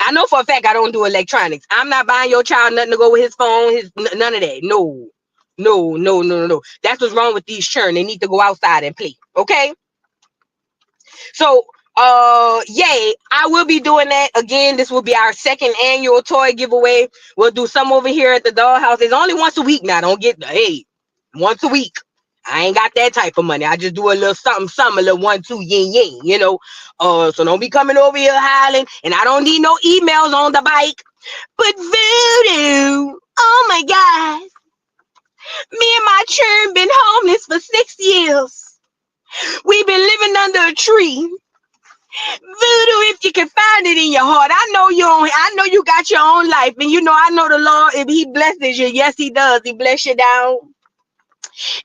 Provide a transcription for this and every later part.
I know for a fact I don't do electronics. I'm not buying your child nothing to go with his phone, none of that. No. No, no, no, no, no. That's what's wrong with these children. They need to go outside and play. Okay? So, yay, I will be doing that again. This will be our second annual toy giveaway. We'll do some over here at the dollhouse. It's only once a week now. Don't get, hey, once a week. I ain't got that type of money. I just do a little something, a little 1, 2, yin, yin, you know. So don't be coming over here hollering, and I don't need no emails on the bike. But voodoo, oh my God. Me and my churn been homeless for 6 years. We've been living under a tree. Voodoo, if you can find it in your heart. I know you got your own life, and you know I know the Lord, if he blesses you, yes he does. He bless you down.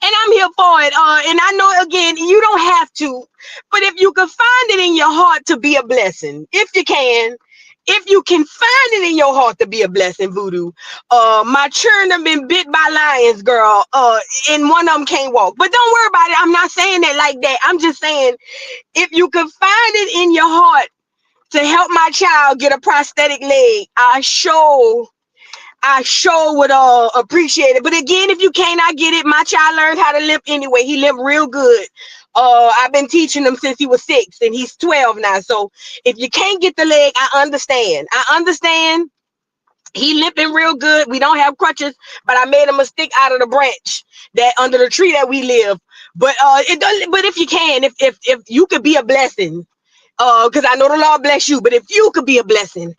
And I'm here for it. And I know, again, you don't have to, but if you can find it in your heart to be a blessing, if you can find it in your heart to be a blessing, voodoo. My children have been bit by lions, girl. And one of them can't walk. But don't worry about it. I'm not saying that like that. I'm just saying, if you can find it in your heart to help my child get a prosthetic leg, I sure would appreciate it. But again, if you cannot get it, my child learned how to limp anyway. He limped real good. I've been teaching him since he was 6, and he's 12 now. So if you can't get the leg, I understand. He limping real good. We don't have crutches, but I made him a stick out of the branch that under the tree that we live. But but if you can, if you could be a blessing, because I know the Lord bless you, but if you could be a blessing,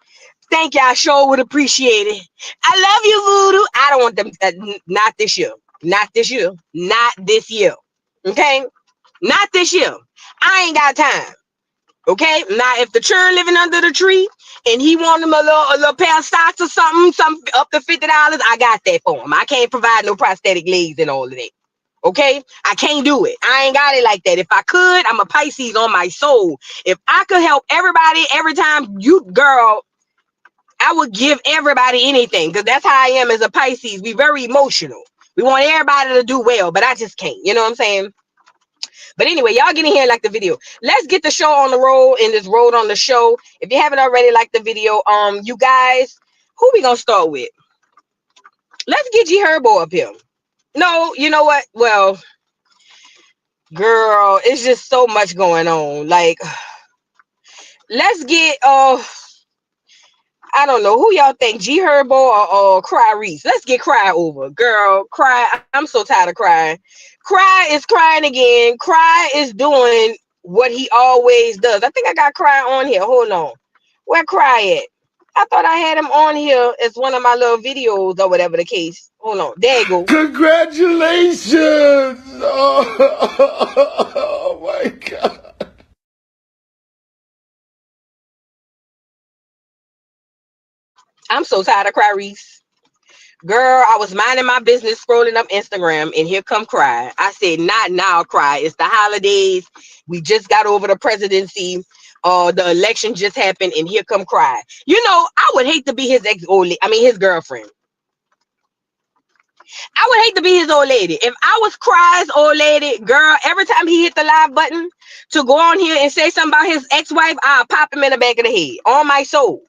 thank you. I sure would appreciate it. I love you, voodoo. I don't want them. Not this year. Not this year. Not this year. Okay. Not this year. I ain't got time. Okay. Now, if the children living under the tree and he want them a little pair of socks or something up to $50, I got that for him. I can't provide no prosthetic legs and all of that. Okay, I can't do it. I ain't got it like that. If I could, I'm a Pisces on my soul. If I could help everybody every time, you girl, I would give everybody anything, because that's how I am as a Pisces. We very emotional. We want everybody to do well, but I just can't. You know what I'm saying? But anyway, y'all get in here and like the video. Let's get the show on the road in this road on the show. If you haven't already liked the video, you guys, who we gonna start with? Let's get Herbo up here. No, you know what? Well, girl, it's just so much going on. Like, let's get I don't know who y'all think, Herbo or Cries. Let's get Cry over. Girl, Cry. I'm so tired of crying. Cry is crying again. Cry is doing what he always does. I think I got Cry on here. Hold on. Where Cry at? I thought I had him on here as one of my little videos or whatever the case. Hold on. There you go. Congratulations! Oh my God. I'm so tired of Cries. Girl, I was minding my business, scrolling up Instagram, and here come Cry. I said, not now, Cry. It's the holidays. We just got over the presidency. The election just happened, and here come Cry. You know, I would hate to be his his girlfriend. I would hate to be his old lady. If I was Cry's old lady, girl, every time he hit the live button to go on here and say something about his ex-wife, I'll pop him in the back of the head. On my soul.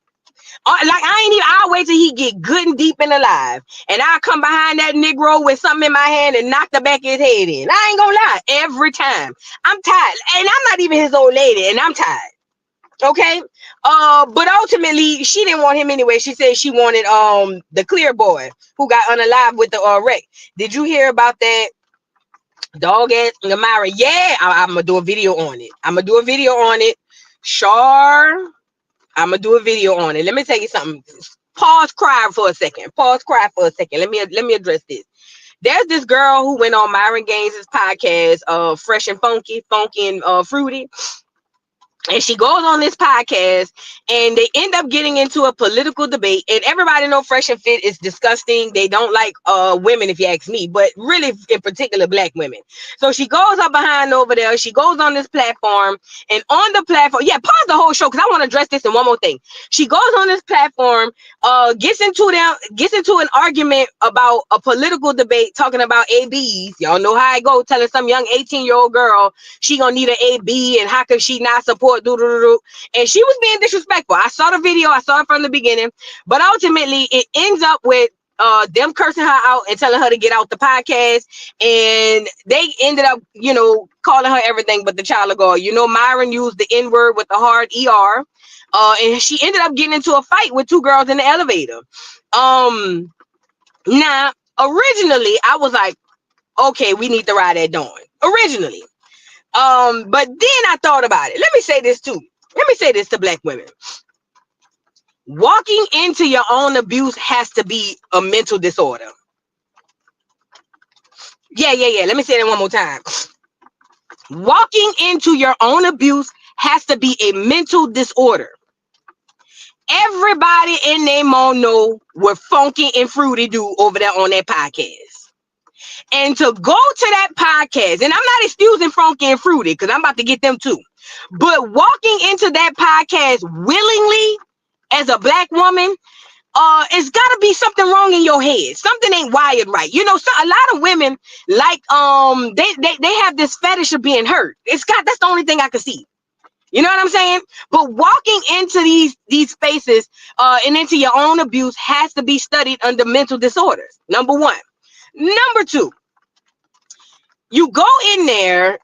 I'll wait till he get good and deep in the live, and I'll come behind that Negro with something in my hand and knock the back of his head in. I ain't gonna lie, every time. I'm tired, and I'm not even his old lady, and I'm tired. Okay, but ultimately she didn't want him anyway. She said she wanted the clear boy who got unalive with the wreck. Did you hear about that dog ass Gamara? Yeah, I'm gonna do a video on it. Sure. I'm gonna do a video on it. Let me tell you something. Cry for a second. Let me address this. There's this girl who went on Myron Gaines' podcast, Fresh and Funky and Fruity. And she goes on this podcast and they end up getting into a political debate. And everybody know Fresh and Fit is disgusting. They don't like women, if you ask me, but really in particular black women. So she goes up behind over there. She goes on this platform, and on the platform, pause the whole show because I want to address this and one more thing. She goes on this platform, gets into an argument about a political debate talking about ABs. Y'all know how I go, telling some young 18-year-old girl she gonna need an AB and how could she not support court, and she was being disrespectful. I saw the video, I saw it from the beginning, but ultimately it ends up with them cursing her out and telling her to get out the podcast, and they ended up, calling her everything but the child of God. Myron used the N-word with the hard ER, and she ended up getting into a fight with two girls in the elevator. Now, originally, I was like, okay, we need to ride at dawn. Originally. But then I thought about it. Let me say this too. Let me say this to black women. Walking into your own abuse has to be a mental disorder. Yeah. Let me say that one more time. Walking into your own abuse has to be a mental disorder. Everybody in their mom know what Funky and Fruity do over there on that podcast. And to go to that podcast, and I'm not excusing Funky and Fruity because I'm about to get them too, but walking into that podcast willingly as a black woman, it's got to be something wrong in your head. Something ain't wired right. So a lot of women like they have this fetish of being hurt. That's the only thing I can see. You know what I'm saying? But walking into these spaces and into your own abuse has to be studied under mental disorders. Number one. Number two, you go in there,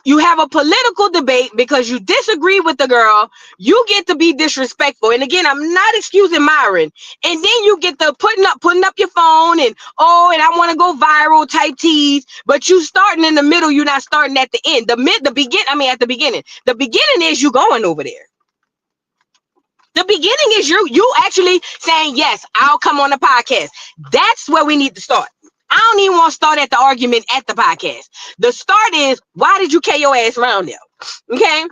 you have a political debate because you disagree with the girl, you get to be disrespectful. And again, I'm not excusing Myron. And then you get to putting up your phone and I want to go viral type tease, but you starting in the middle, you're not starting at the end. At the beginning. The beginning is you going over there. The beginning is you actually saying, yes, I'll come on the podcast. That's where we need to start. I don't even want to start at the argument at the podcast. The start is, why did you carry your ass around there? Okay.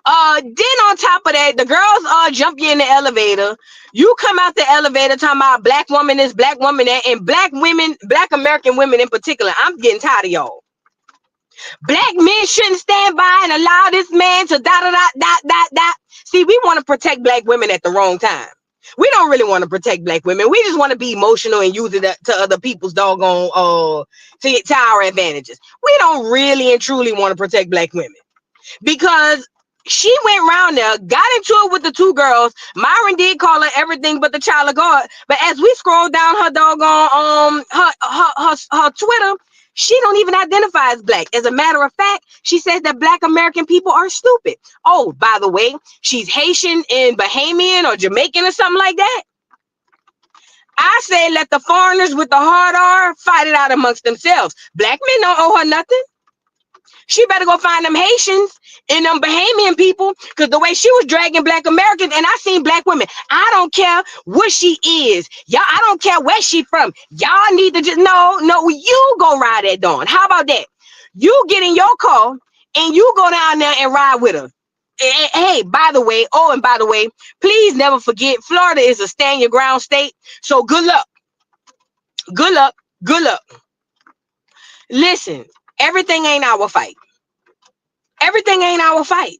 Then on top of that, the girls jump you in the elevator. You come out the elevator talking about black woman this, black woman that, and black women, black American women in particular. I'm getting tired of y'all. Black men shouldn't stand by and allow this man to da. See, we want to protect black women at the wrong time. We don't really want to protect black women. We just want to be emotional and use it to other people's doggone to our advantages. We don't really and truly want to protect black women because she went around there, got into it with the two girls. Myron did call her everything but the child of God. But as we scroll down her doggone her Twitter, she don't even identify as black. As a matter of fact, she says that black American people are stupid. Oh, by the way, she's Haitian and Bahamian or Jamaican or something like that. I say let the foreigners with the hard R fight it out amongst themselves. Black men don't owe her nothing. She better go find them Haitians and them Bahamian people, because the way she was dragging black Americans, and I seen black women, I don't care what she is. Y'all, I don't care where she from. Y'all need to just, no, you go ride at dawn. How about that? You get in your car and you go down there and ride with her. Hey, by the way, please never forget, Florida is a stand your ground state. So good luck. Good luck. Good luck. Listen, everything ain't our fight. Everything ain't our fight.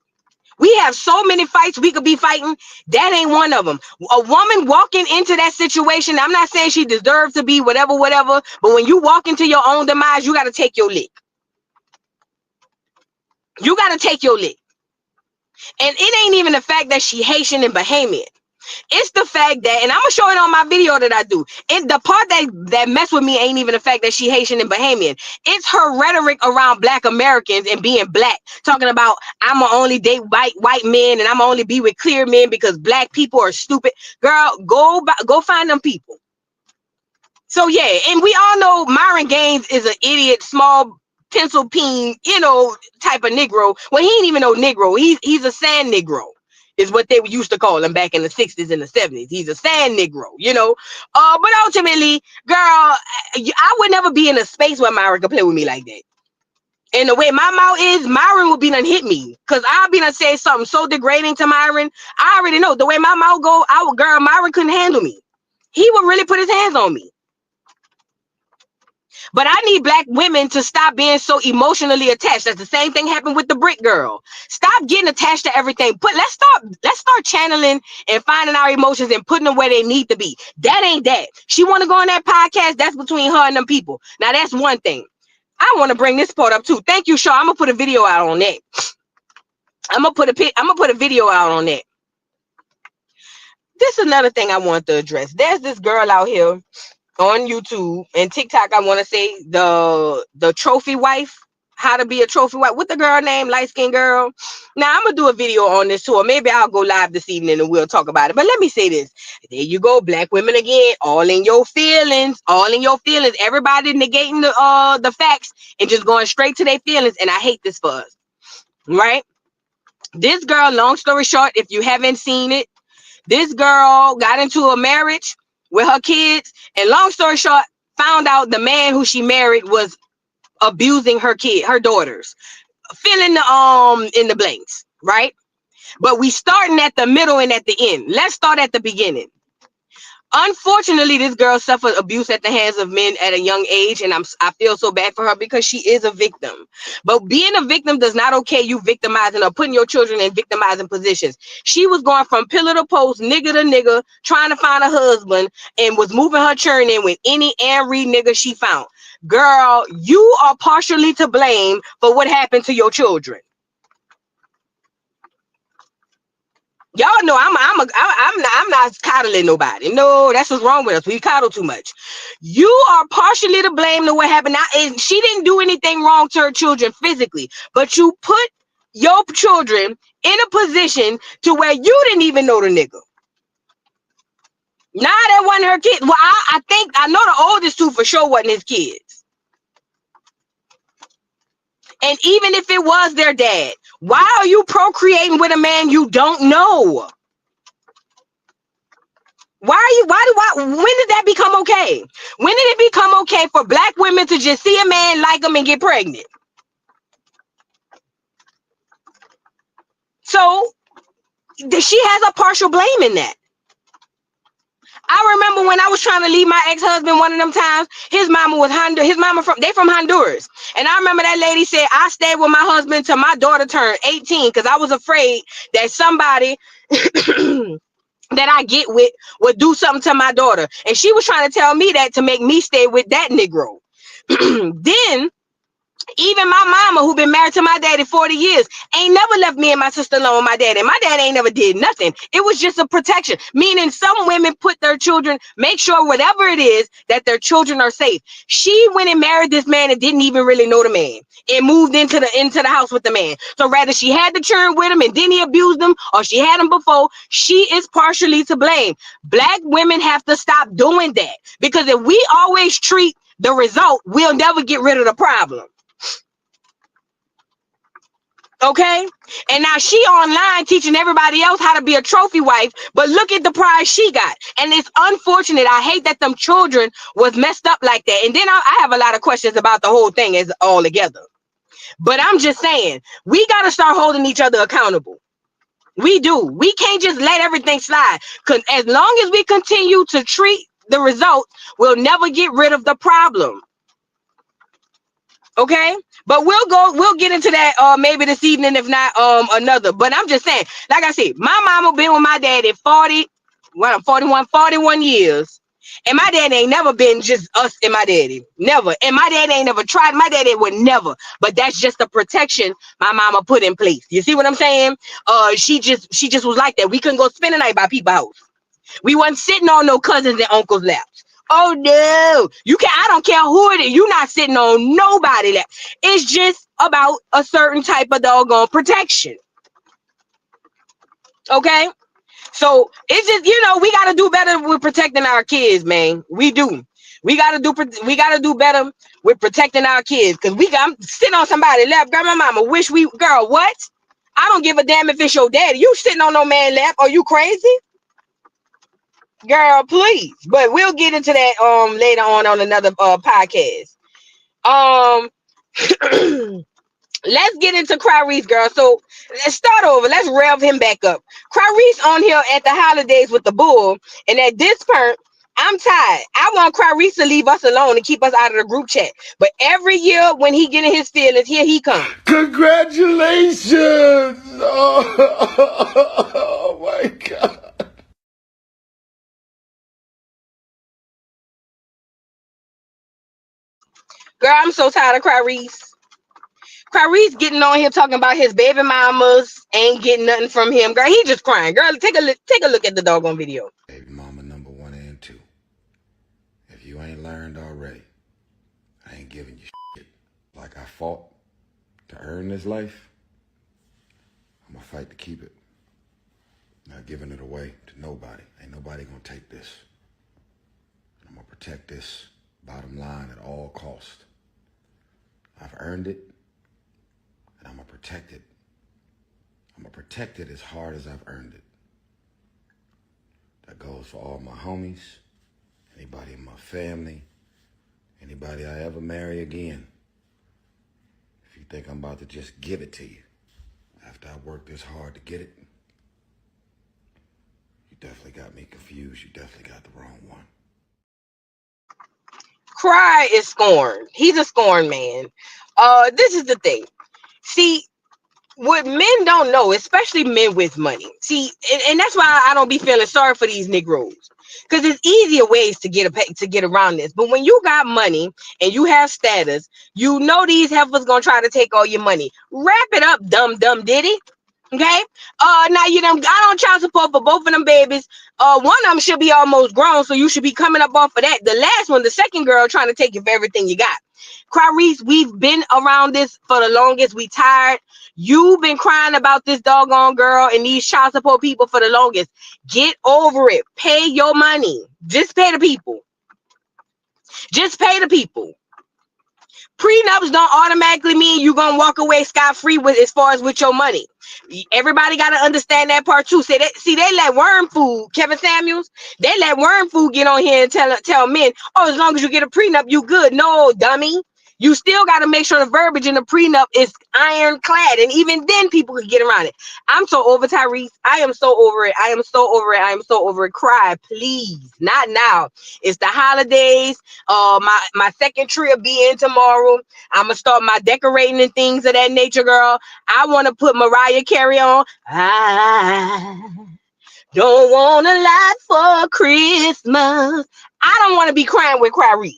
We have so many fights we could be fighting. That ain't one of them. A woman walking into that situation, I'm not saying she deserves to be whatever, but when you walk into your own demise, you got to take your lick. You got to take your lick. And it ain't even the fact that she Haitian and Bahamian. It's the fact that, and I'm gonna show it on my video that I do. And the part that mess with me ain't even the fact that she Haitian and Bahamian. It's her rhetoric around black Americans and being black, talking about I'ma only date white men and I'ma only be with clear men because black people are stupid. Girl, go find them people. So yeah, and we all know Myron Gaines is an idiot, small pencil peen, type of Negro. Well, he ain't even no Negro. He's a sand Negro. Is what they used to call him back in the 60s and the 70s. He's a sand Negro, But ultimately, girl, I would never be in a space where Myron could play with me like that. And the way my mouth is, Myron would be done hit me. Because I'll be done say something so degrading to Myron. I already know. The way my mouth go, Myron couldn't handle me. He would really put his hands on me. But I need black women to stop being so emotionally attached. That's the same thing happened with the brick girl. Stop getting attached to everything. Let's start channeling and finding our emotions and putting them where they need to be. That ain't that. She want to go on that podcast. That's between her and them people. Now that's one thing. I want to bring this part up too. Thank you, Shaw. I'm gonna put a video out on that. I'm gonna put a video out on that. This is another thing I want to address. There's this girl out here on YouTube and TikTok. I want to say the trophy wife, how to be a trophy wife. What the girl name? Light skinned girl. Now I'm gonna do a video on this too, or maybe I'll go live this evening and we'll talk about it. But let me say this. There you go, black women again, all in your feelings, all in your feelings. Everybody negating the facts and just going straight to their feelings. And I hate this for us, right? This girl, long story short, if you haven't seen it, this girl got into a marriage with her kids, and long story short, found out the man who she married was abusing her daughters. Fill in the blanks, right? But we starting at the middle and at the end. Let's start at the beginning. Unfortunately, this girl suffered abuse at the hands of men at a young age, and I feel so bad for her because she is a victim. But being a victim does not okay you victimizing or putting your children in victimizing positions. She was going from pillar to post, nigga to nigga, trying to find a husband, and was moving her churn in with any and re nigga she found. Girl, you are partially to blame for what happened to your children. Y'all know I'm not coddling nobody. No, that's what's wrong with us. We coddle too much. You are partially to blame to what happened. Now, and she didn't do anything wrong to her children physically, but you put your children in a position to where you didn't even know the nigga. Nah, that wasn't her kid. Well, I think I know the oldest two for sure wasn't his kids. And even if it was their dad, why are you procreating with a man you don't know? Why when did that become okay? When did it become okay for black women to just see a man, like him, and get pregnant? So she has a partial blame in that. I remember when I was trying to leave my ex-husband one of them times, his mama was from Honduras. And I remember that lady said, I stayed with my husband till my daughter turned 18 because I was afraid that somebody that I get with would do something to my daughter. And she was trying to tell me that to make me stay with that Negro. Then even my mama, who been married to my daddy 40 years, ain't never left me and my sister alone with my dad. And my dad ain't never did nothing. It was just a protection. Meaning some women put their children, make sure whatever it is, that their children are safe. She went and married this man and didn't even really know the man. And moved into the house with the man. So rather she had the children with him and then he abused them, or she had him before, she is partially to blame. Black women have to stop doing that. Because if we always treat the result, we'll never get rid of the problem. Okay, and now she online teaching everybody else how to be a trophy wife, but look at the prize she got. And it's unfortunate. I hate that them children was messed up like that. And then I have a lot of questions about the whole thing as all together. But I'm just saying, we got to start holding each other accountable. We do. We can't just let everything slide, because as long as we continue to treat the result, we'll never get rid of the problem. Okay, but we'll get into that maybe this evening, if not another. But I'm just saying, like I said, my mama been with my dad at 41 years, and my dad ain't never been just us and my daddy, never. And my dad ain't never tried. My daddy would never. But that's just the protection my mama put in place. You see what I'm saying? She just was like that. We couldn't go spend the night by people's house. We wasn't sitting on no cousins and uncles' laps. Oh no, I don't care who it is. You're not sitting on nobody lap. It's just about a certain type of doggone protection. Okay? So it's just, we gotta do better with protecting our kids, man. We do. We gotta do better with protecting our kids. Cause I'm sitting on somebody's lap. Girl, my mama wish girl, what? I don't give a damn if it's your daddy. You sitting on no man's lap. Are you crazy? Girl, please. But we'll get into that later on another podcast. Let's get into Cries, girl. So let's start over. Let's rev him back up. Cries on here at the holidays with the bull, and at this point, I'm tired. I want Cries to leave us alone and keep us out of the group chat. But every year when he getting his feelings, here he comes. Congratulations! Oh my God. Girl, I'm so tired of Cries. Tyrese getting on here talking about his baby mamas ain't getting nothing from him. Girl, he just crying. Girl, take a look at the doggone video. Baby mama number 1 and 2. If you ain't learned already, I ain't giving you shit. Like I fought to earn this life, I'm gonna fight to keep it. Not giving it away to nobody. Ain't nobody gonna take this. I'm gonna protect this bottom line at all costs. I've earned it, and I'm gonna protect it. I'm gonna protect it as hard as I've earned it. That goes for all my homies, anybody in my family, anybody I ever marry again. If you think I'm about to just give it to you after I worked this hard to get it, you definitely got me confused. You definitely got the wrong one. Cry is scorned. He's a scorned man. This is the thing. See, what men don't know, especially men with money. See, and that's why I don't be feeling sorry for these Negroes. Because there's easier ways to get around this. But when you got money and you have status, you know these heifers gonna try to take all your money. Wrap it up, dumb Diddy. Okay. Now you done got on child support for both of them babies. One of them should be almost grown, so you should be coming up off of that. The last one, the second girl, trying to take you for everything you got. Tyrese, we've been around this for the longest. We tired. You've been crying about this doggone girl and these child support people for the longest. Get over it. Pay your money. Just pay the people. Just pay the people. Prenups don't automatically mean you're gonna walk away scot-free with as far as with your money. Everybody got to understand that part too. See, they let worm food, Kevin Samuels, they let worm food get on here and tell men, oh, as long as you get a prenup, you good. No, dummy. You still got to make sure the verbiage in the prenup is ironclad, and even then people could get around it. I'm so over Tyrese. I am so over it. I am so over it. I am so over it. Cry, please. Not now. It's the holidays. My second tree will be in tomorrow. I'm gonna start my decorating and things of that nature, girl. I want to put Mariah Carey on. I don't want a lot for Christmas. I don't want to be crying with Tyrese.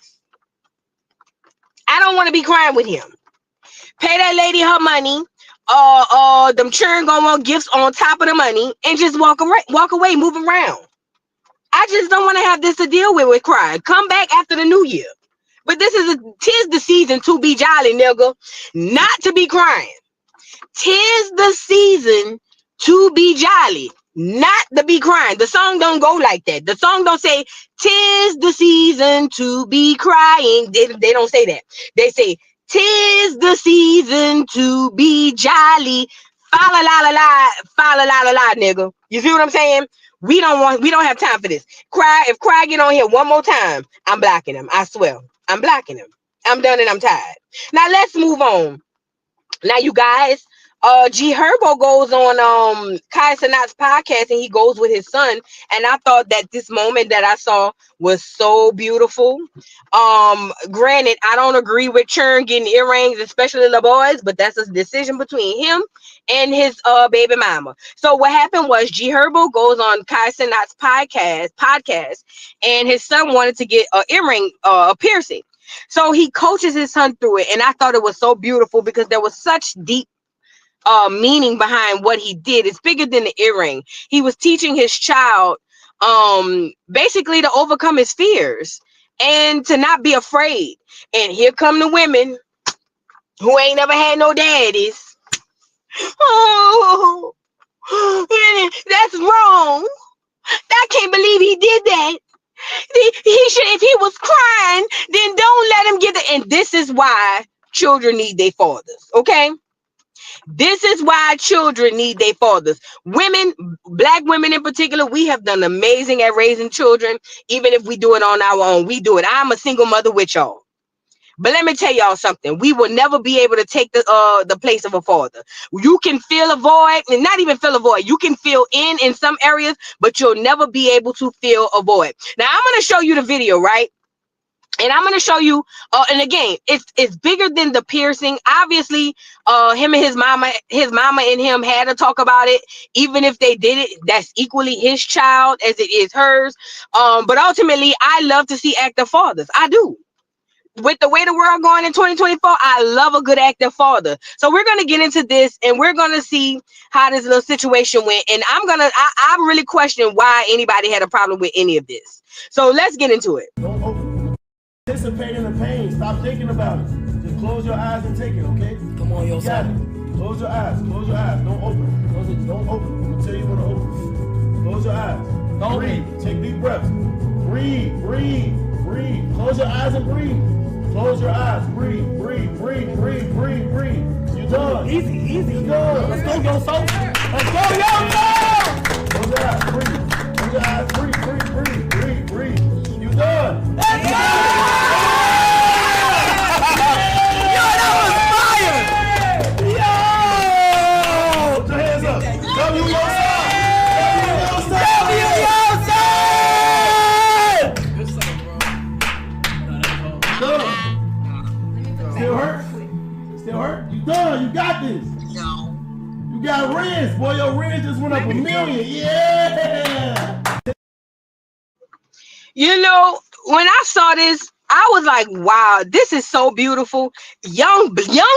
I don't want to be crying with him. Pay that lady her money. Them children gonna want gifts on top of the money and just walk away, move around. I just don't want to have this to deal with Cry. Come back after the new year. But tis the season to be jolly, nigga. Not to be crying. Tis the season to be jolly, not to be crying. The song don't go like that. The song don't say, tis the season to be crying. They don't say that. They say, tis the season to be jolly. Fa la la la la, fa la la la la, nigga. You see what I'm saying? We don't have time for this. If Cry get on here one more time, I'm blocking him. I swear. I'm blocking him. I'm done and I'm tired. Now let's move on. Now, you guys, Herbo goes on Kaisanat's podcast and he goes with his son. And I thought that this moment that I saw was so beautiful. Granted, I don't agree with Churn getting earrings, especially the boys, but that's a decision between him and his baby mama. So what happened was Herbo goes on Kaisanat's podcast, and his son wanted to get an earring, a piercing. So he coaches his son through it, and I thought it was so beautiful because there was such deep meaning behind what he did. It's bigger than the earring. He was teaching his child basically to overcome his fears and to not be afraid. And here come the women who ain't never had no daddies. Oh, that's wrong. I can't believe he did that. He should, if he was crying, then don't let him get it. And this is why children need their fathers. Okay, this is why children need their fathers. Women, black women in particular, we have done amazing at raising children. Even if we do it on our own, we do it. I'm a single mother with y'all. But let me tell y'all something. We will never be able to take the place of a father. You can fill a void, and not even fill a void. You can fill in some areas, but you'll never be able to fill a void. Now, I'm going to show you the video, right? And I'm going to show you, and again, it's bigger than the piercing. Obviously, him and his mama and him had to talk about it. Even if they did it, that's equally his child as it is hers. But ultimately, I love to see active fathers. I do. with the way the world going in 2024, I love a good active father. So we're gonna get into this and we're gonna see how this little situation went. And I really question why anybody had a problem with any of this. So let's get into it. Don't participate in the pain. Stop thinking about it. Just close your eyes and take it, okay? Come on, yo, son. Close your eyes. Close your eyes. Don't open it. Close it. Don't open it. I'm gonna tell you when to open it. Close your eyes. Don't breathe. Take deep breaths. Breathe. Breathe. Breathe. Close your eyes and breathe. Close your eyes. Breathe. Breathe. Breathe. Breathe. Breathe. Breathe. You done. Easy. You done. Let's go, yo, so. Let's go, yo, so. Close your eyes. Breathe. Close your eyes. Breathe. Breathe. Breathe. Breathe. Breathe. You done. Let's go! Yo, that was fire! Yo! Put your hands up. W your side. Still hurt? Still hurt? You done. You got this. You got rents. Boy, your rent just went up $1 million. Yeah. You know, when I saw this, I was like, wow, this is so beautiful. Young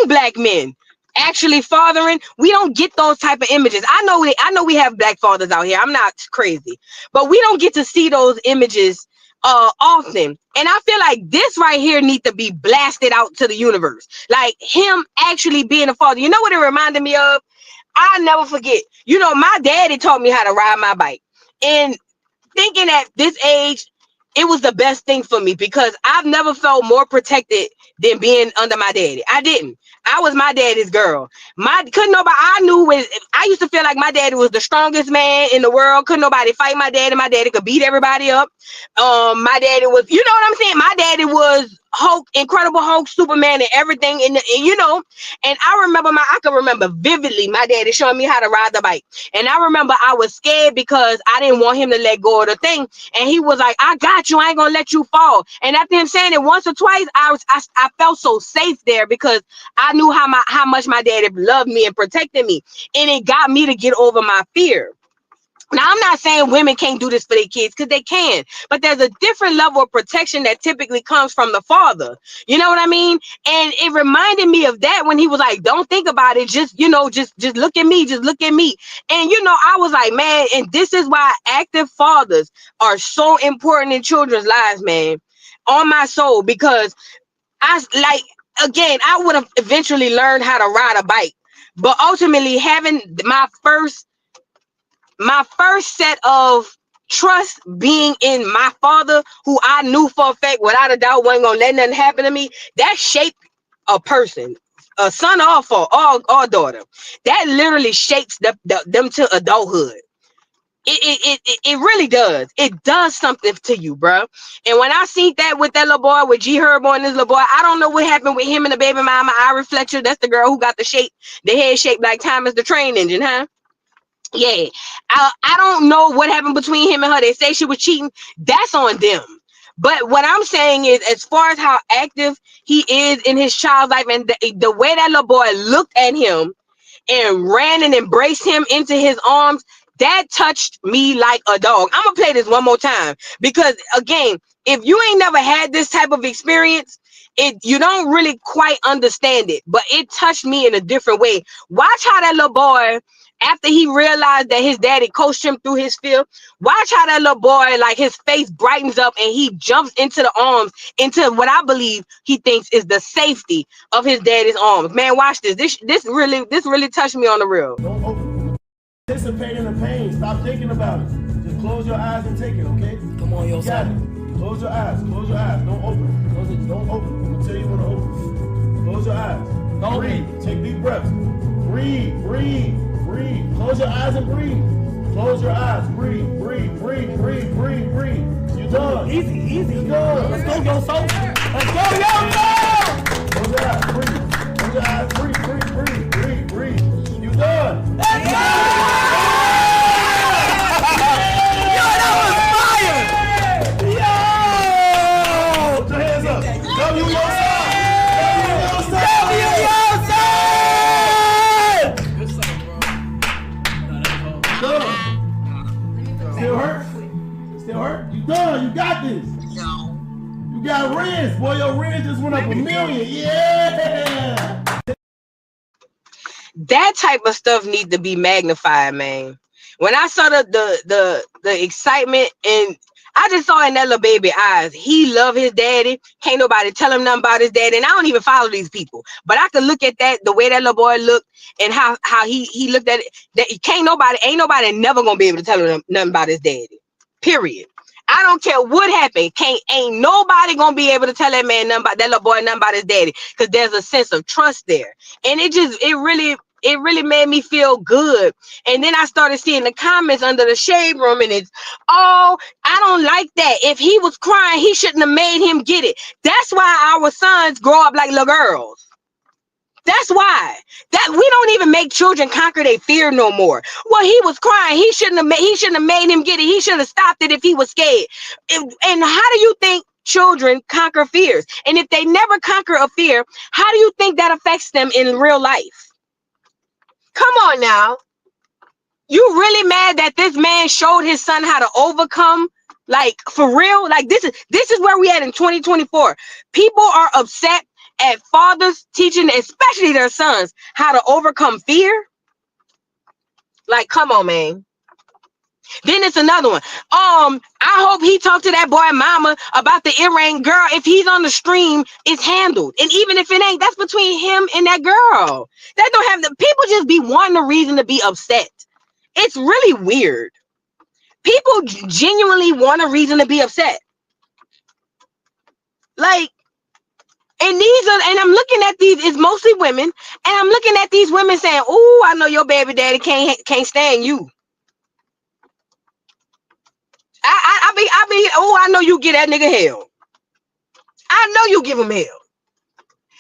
black men actually fathering. We don't get those type of images. I know we have black fathers out here. I'm not crazy, but we don't get to see those images often. And I feel like this right here needs to be blasted out to the universe. Like him actually being a father. You know what it reminded me of? I'll never forget. You know, my daddy taught me how to ride my bike. And thinking at this age, it was the best thing for me because I've never felt more protected than being under my daddy. I didn't. I was my daddy's girl. I used to feel like my daddy was the strongest man in the world. Couldn't nobody fight my daddy. My daddy could beat everybody up. My daddy was, you know what I'm saying? My daddy was Hulk, Incredible Hulk, Superman, and everything. And you know, and I can remember vividly my daddy showing me how to ride the bike. And I remember I was scared because I didn't want him to let go of the thing. And he was like, I got you. I ain't gonna let you fall. And after him saying it once or twice, I felt so safe there because I knew how much my daddy loved me and protected me. And it got me to get over my fear. Now, I'm not saying women can't do this for their kids because they can, but there's a different level of protection that typically comes from the father. You know what I mean? And it reminded me of that when he was like, don't think about it. Just, you know, just look at me. Just look at me. And, you know, I was like, man, and this is why active fathers are so important in children's lives, man, on my soul, because I would have eventually learned how to ride a bike, but ultimately having my first set of trust being in my father, who I knew for a fact, without a doubt, wasn't gonna let nothing happen to me, that shaped a person, a son or daughter. That literally shapes them to adulthood. It really does. It does something to you, bro. And when I seen that with that little boy, with Herbo and this little boy, I don't know what happened with him and the baby mama, Ira Fletcher. That's the girl who got the head shaped like Thomas the Train Engine, huh? Yeah, I don't know what happened between him and her. They say she was cheating. That's on them. But what I'm saying is, as far as how active he is in his child's life, and the way that little boy looked at him and ran and embraced him into his arms, that touched me like a dog. I'm gonna play this one more time because, again, if you ain't never had this type of experience, you don't really quite understand it. But it touched me in a different way. Watch how that little boy, after he realized that his daddy coached him through his fear, watch how that little boy, like, his face brightens up and he jumps into the arms, into what I believe he thinks is the safety of his daddy's arms. Man, watch this. This really touched me on the real. Don't participate in the pain. Stop thinking about it. Just close your eyes and take it, okay? Come on, yo, son. Close your eyes. Close your eyes. Don't open it. Close it. Don't open it. I'm gonna tell you when to open it. Close your eyes. Don't breathe. Take deep breaths. Breathe. Breathe. Breathe. Close your eyes and breathe. Close your eyes. Breathe. Breathe. Breathe. Breathe. Breathe. Breathe. You done. Easy. You done. Let's go, yo, so. Let's go, yo, so. Close your eyes. Breathe. Close your eyes. Breathe. Breathe. Breathe. Breathe. Breathe. You done. Let's go. Yo, that was fire. Yo. Put your hands up. W your side. Still hurt? You done. You got this. You got rents. rents, boy. Your rents just went up $1 million. Yeah. That type of stuff needs to be magnified, man. When I saw the excitement, and I just saw in that little baby eyes, he love his daddy. Can't nobody tell him nothing about his daddy. And I don't even follow these people, but I could look at that, the way that little boy looked, and how he looked at it. That ain't nobody never gonna be able to tell him nothing about his daddy. Period. I don't care what happened. Ain't nobody gonna be able to tell that man nothing about that little boy nothing about his daddy, because there's a sense of trust there. And it really made me feel good. And then I started seeing the comments under the shade room, and it's, oh, I don't like that. If he was crying, he shouldn't have made him get it. That's why our sons grow up like little girls. That's why. That we don't even make children conquer their fear no more. Well, he was crying. He shouldn't have made him get it. He should have stopped it if he was scared. And how do you think children conquer fears? And if they never conquer a fear, how do you think that affects them in real life? Come on now. You really mad that this man showed his son how to overcome? Like, for real? Like, this is where we at in 2024. People are upset at fathers teaching, especially their sons, how to overcome fear. Like, come on, man. Then it's another one. I hope he talked to that boy mama about the earring. Girl, if he's on the stream, it's handled. And even if it ain't, that's between him and that girl. That don't have the people just be wanting a reason to be upset. It's really weird. People genuinely want a reason to be upset. Like, and I'm looking at these, it's mostly women, and I'm looking at these women saying, "Oh, I know your baby daddy can't stand you." I be, oh, I know you get that nigga hell. I know you give him hell.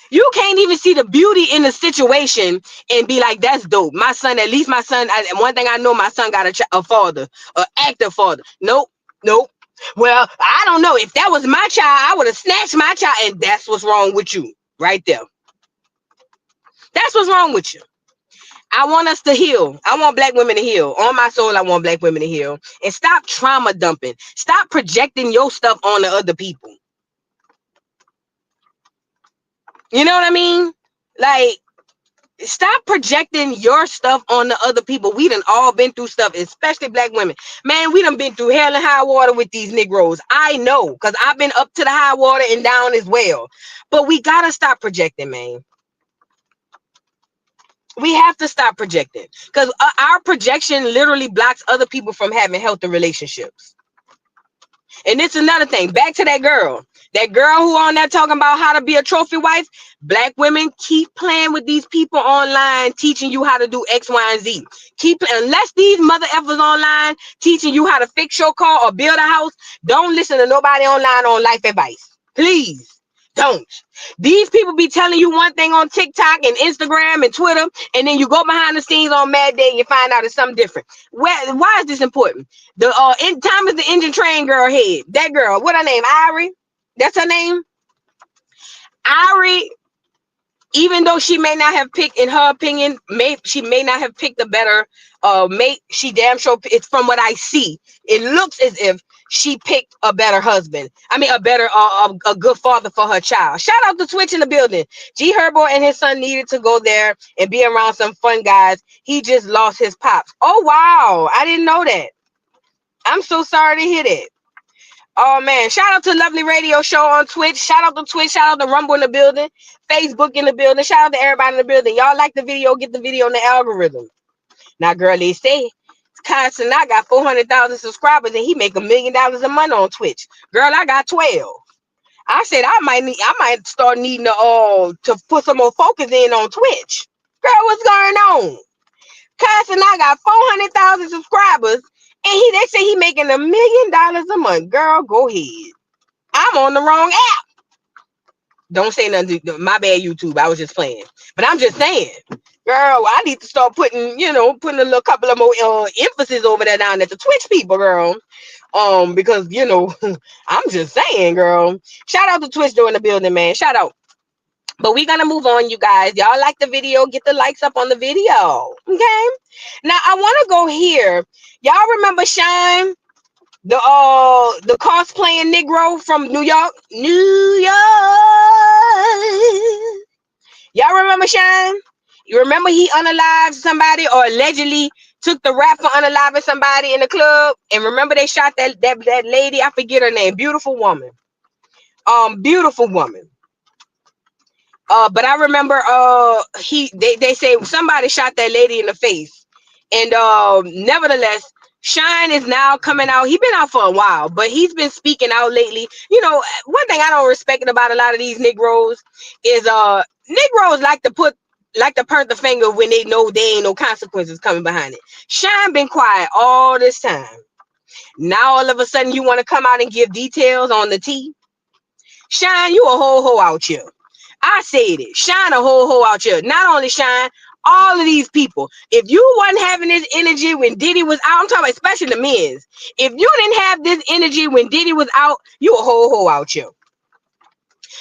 You can't even see the beauty in the situation and be like, that's dope. My son, at least my son, one thing I know, my son got a father, an active father. Nope. Well, I don't know. If that was my child, I would have snatched my child. And that's what's wrong with you right there. That's what's wrong with you. I want us to heal. I want black women to heal. On my soul, I want black women to heal. And stop trauma dumping. Stop projecting your stuff on the other people. You know what I mean? Like, stop projecting your stuff on the other people. We done all been through stuff, especially black women. Man, we done been through hell and high water with these Negroes. I know, because I've been up to the high water and down as well. But we got to stop projecting, man. We have to stop projecting, because our projection literally blocks other people from having healthy relationships. And it's another thing. Back to that girl who on there talking about how to be a trophy wife. Black women, keep playing with these people online, teaching you how to do X, Y, and Z. Unless these mother effers online teaching you how to fix your car or build a house, don't listen to nobody online on life advice. Please don't. These people be telling you one thing on TikTok and Instagram and Twitter, and then you go behind the scenes on Mad Day and you find out it's something different. Why is this important? Thomas the Engine Train girl head. That girl, what her name? Irie? That's her name? Irie, even though she may not have picked, in her opinion, she may not have picked a better mate, she damn sure, it's from what I see, it looks as if she picked a better husband. I mean, a good father for her child. Shout out to Twitch in the building. G Herbo and his son needed to go there and be around some fun guys. He just lost his pops. Oh, wow. I didn't know that. I'm so sorry to hear that. Oh, man. Shout out to Lovely Radio Show on Twitch. Shout out to Twitch. Shout out to Rumble in the building. Facebook in the building. Shout out to everybody in the building. Y'all like the video, get the video on the algorithm. Now, girl, they say Cries and I got 400,000 subscribers and he make $1 million a month on Twitch. Girl, I got 12. I said I might start needing to put some more focus in on Twitch. Girl, what's going on? Cries and I got 400,000 subscribers and they say he making $1 million a month. Girl, go ahead. I'm on the wrong app. Don't say nothing. My bad, YouTube. I was just playing. But I'm just saying, girl, I need to start putting a little couple of more emphasis over there down at the Twitch people, girl. Because, I'm just saying, girl. Shout out to Twitch doing the building, man. Shout out. But we're going to move on, you guys. Y'all like the video? Get the likes up on the video. Okay? Now, I want to go here. Y'all remember Shyne? The cosplaying Negro from New York. New York. Y'all remember Shyne? You remember he unalived somebody or allegedly took the rap for unaliving somebody in the club? And remember they shot that lady, I forget her name, beautiful woman. Beautiful woman. But I remember they say somebody shot that lady in the face. And nevertheless, Shyne is now coming out. He's been out for a while, but he's been speaking out lately. You know, one thing I don't respect about a lot of these Negroes is Negroes like to point the finger when they know there ain't no consequences coming behind it. Shyne been quiet all this time. Now all of a sudden you want to come out and give details on the tea. Shyne, you a whole hoe out here. I said it. Shyne a whole hoe out here. Not only Shyne, all of these people. If you wasn't having this energy when Diddy was out, I'm talking about especially the men's. If you didn't have this energy when Diddy was out, you a whole hoe out here.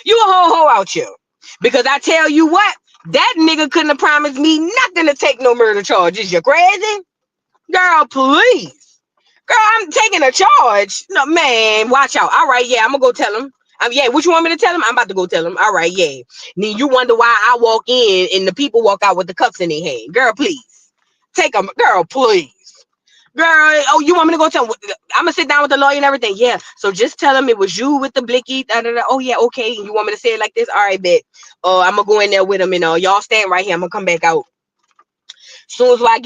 You a whole hoe out here. Because I tell you what, that nigga couldn't have promised me nothing to take no murder charges. You crazy? Girl, please. Girl, I'm taking a charge. No, man, watch out. All right, yeah, I'm gonna go tell him. Yeah, what you want me to tell him? I'm about to go tell him. All right, yeah. Then you wonder why I walk in and the people walk out with the cuffs in their hand. Girl, please. Take them. Girl, please. Girl, oh, you want me to go tell him? I'm going to sit down with the lawyer and everything. Yeah, so just tell him it was you with the blicky. Da, da, da. Oh, yeah, okay. You want me to say it like this? All right, bet. I'm going to go in there with him and y'all stand right here. I'm going to come back out. Soon as I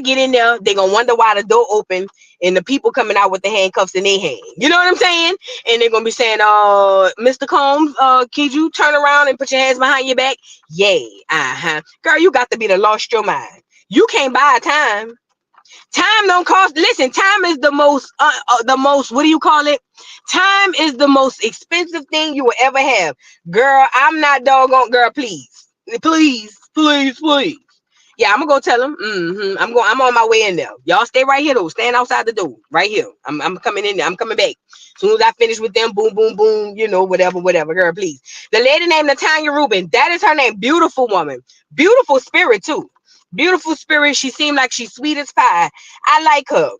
get in there, they're going to wonder why the door open and the people coming out with the handcuffs in their hand. You know what I'm saying? And they're going to be saying, Mr. Combs, could you turn around and put your hands behind your back? Yeah, Girl, you got to be the lost your mind. You can't buy time. Time don't cost. Listen, time is the most, what do you call it? Time is the most expensive thing you will ever have. Girl, I'm not doggone. Girl, please. Please, please, please. Yeah, I'm gonna go tell him. I'm on my way in there. Y'all stay right here though. Stand outside the door. Right here. I'm coming in there. I'm coming back. As soon as I finish with them, boom, boom, boom, you know, whatever. Girl, please. The lady named Natanya Rubin, that is her name. Beautiful woman. Beautiful spirit, too. Beautiful spirit. She seemed like she's sweet as pie. I like her.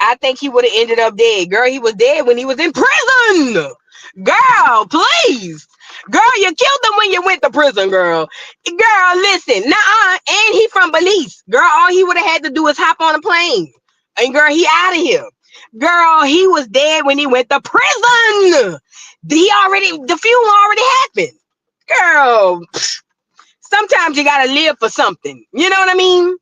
I think he would have ended up dead. Girl, he was dead when he was in prison. Girl, please. Girl, you killed him when you went to prison, girl. Girl, listen. Nuh-uh. And he from Belize. Girl, all he would have had to do is hop on a plane. And girl, he out of here. Girl, he was dead when he went to prison. The funeral already happened. Girl, sometimes you gotta live for something. You know what I mean?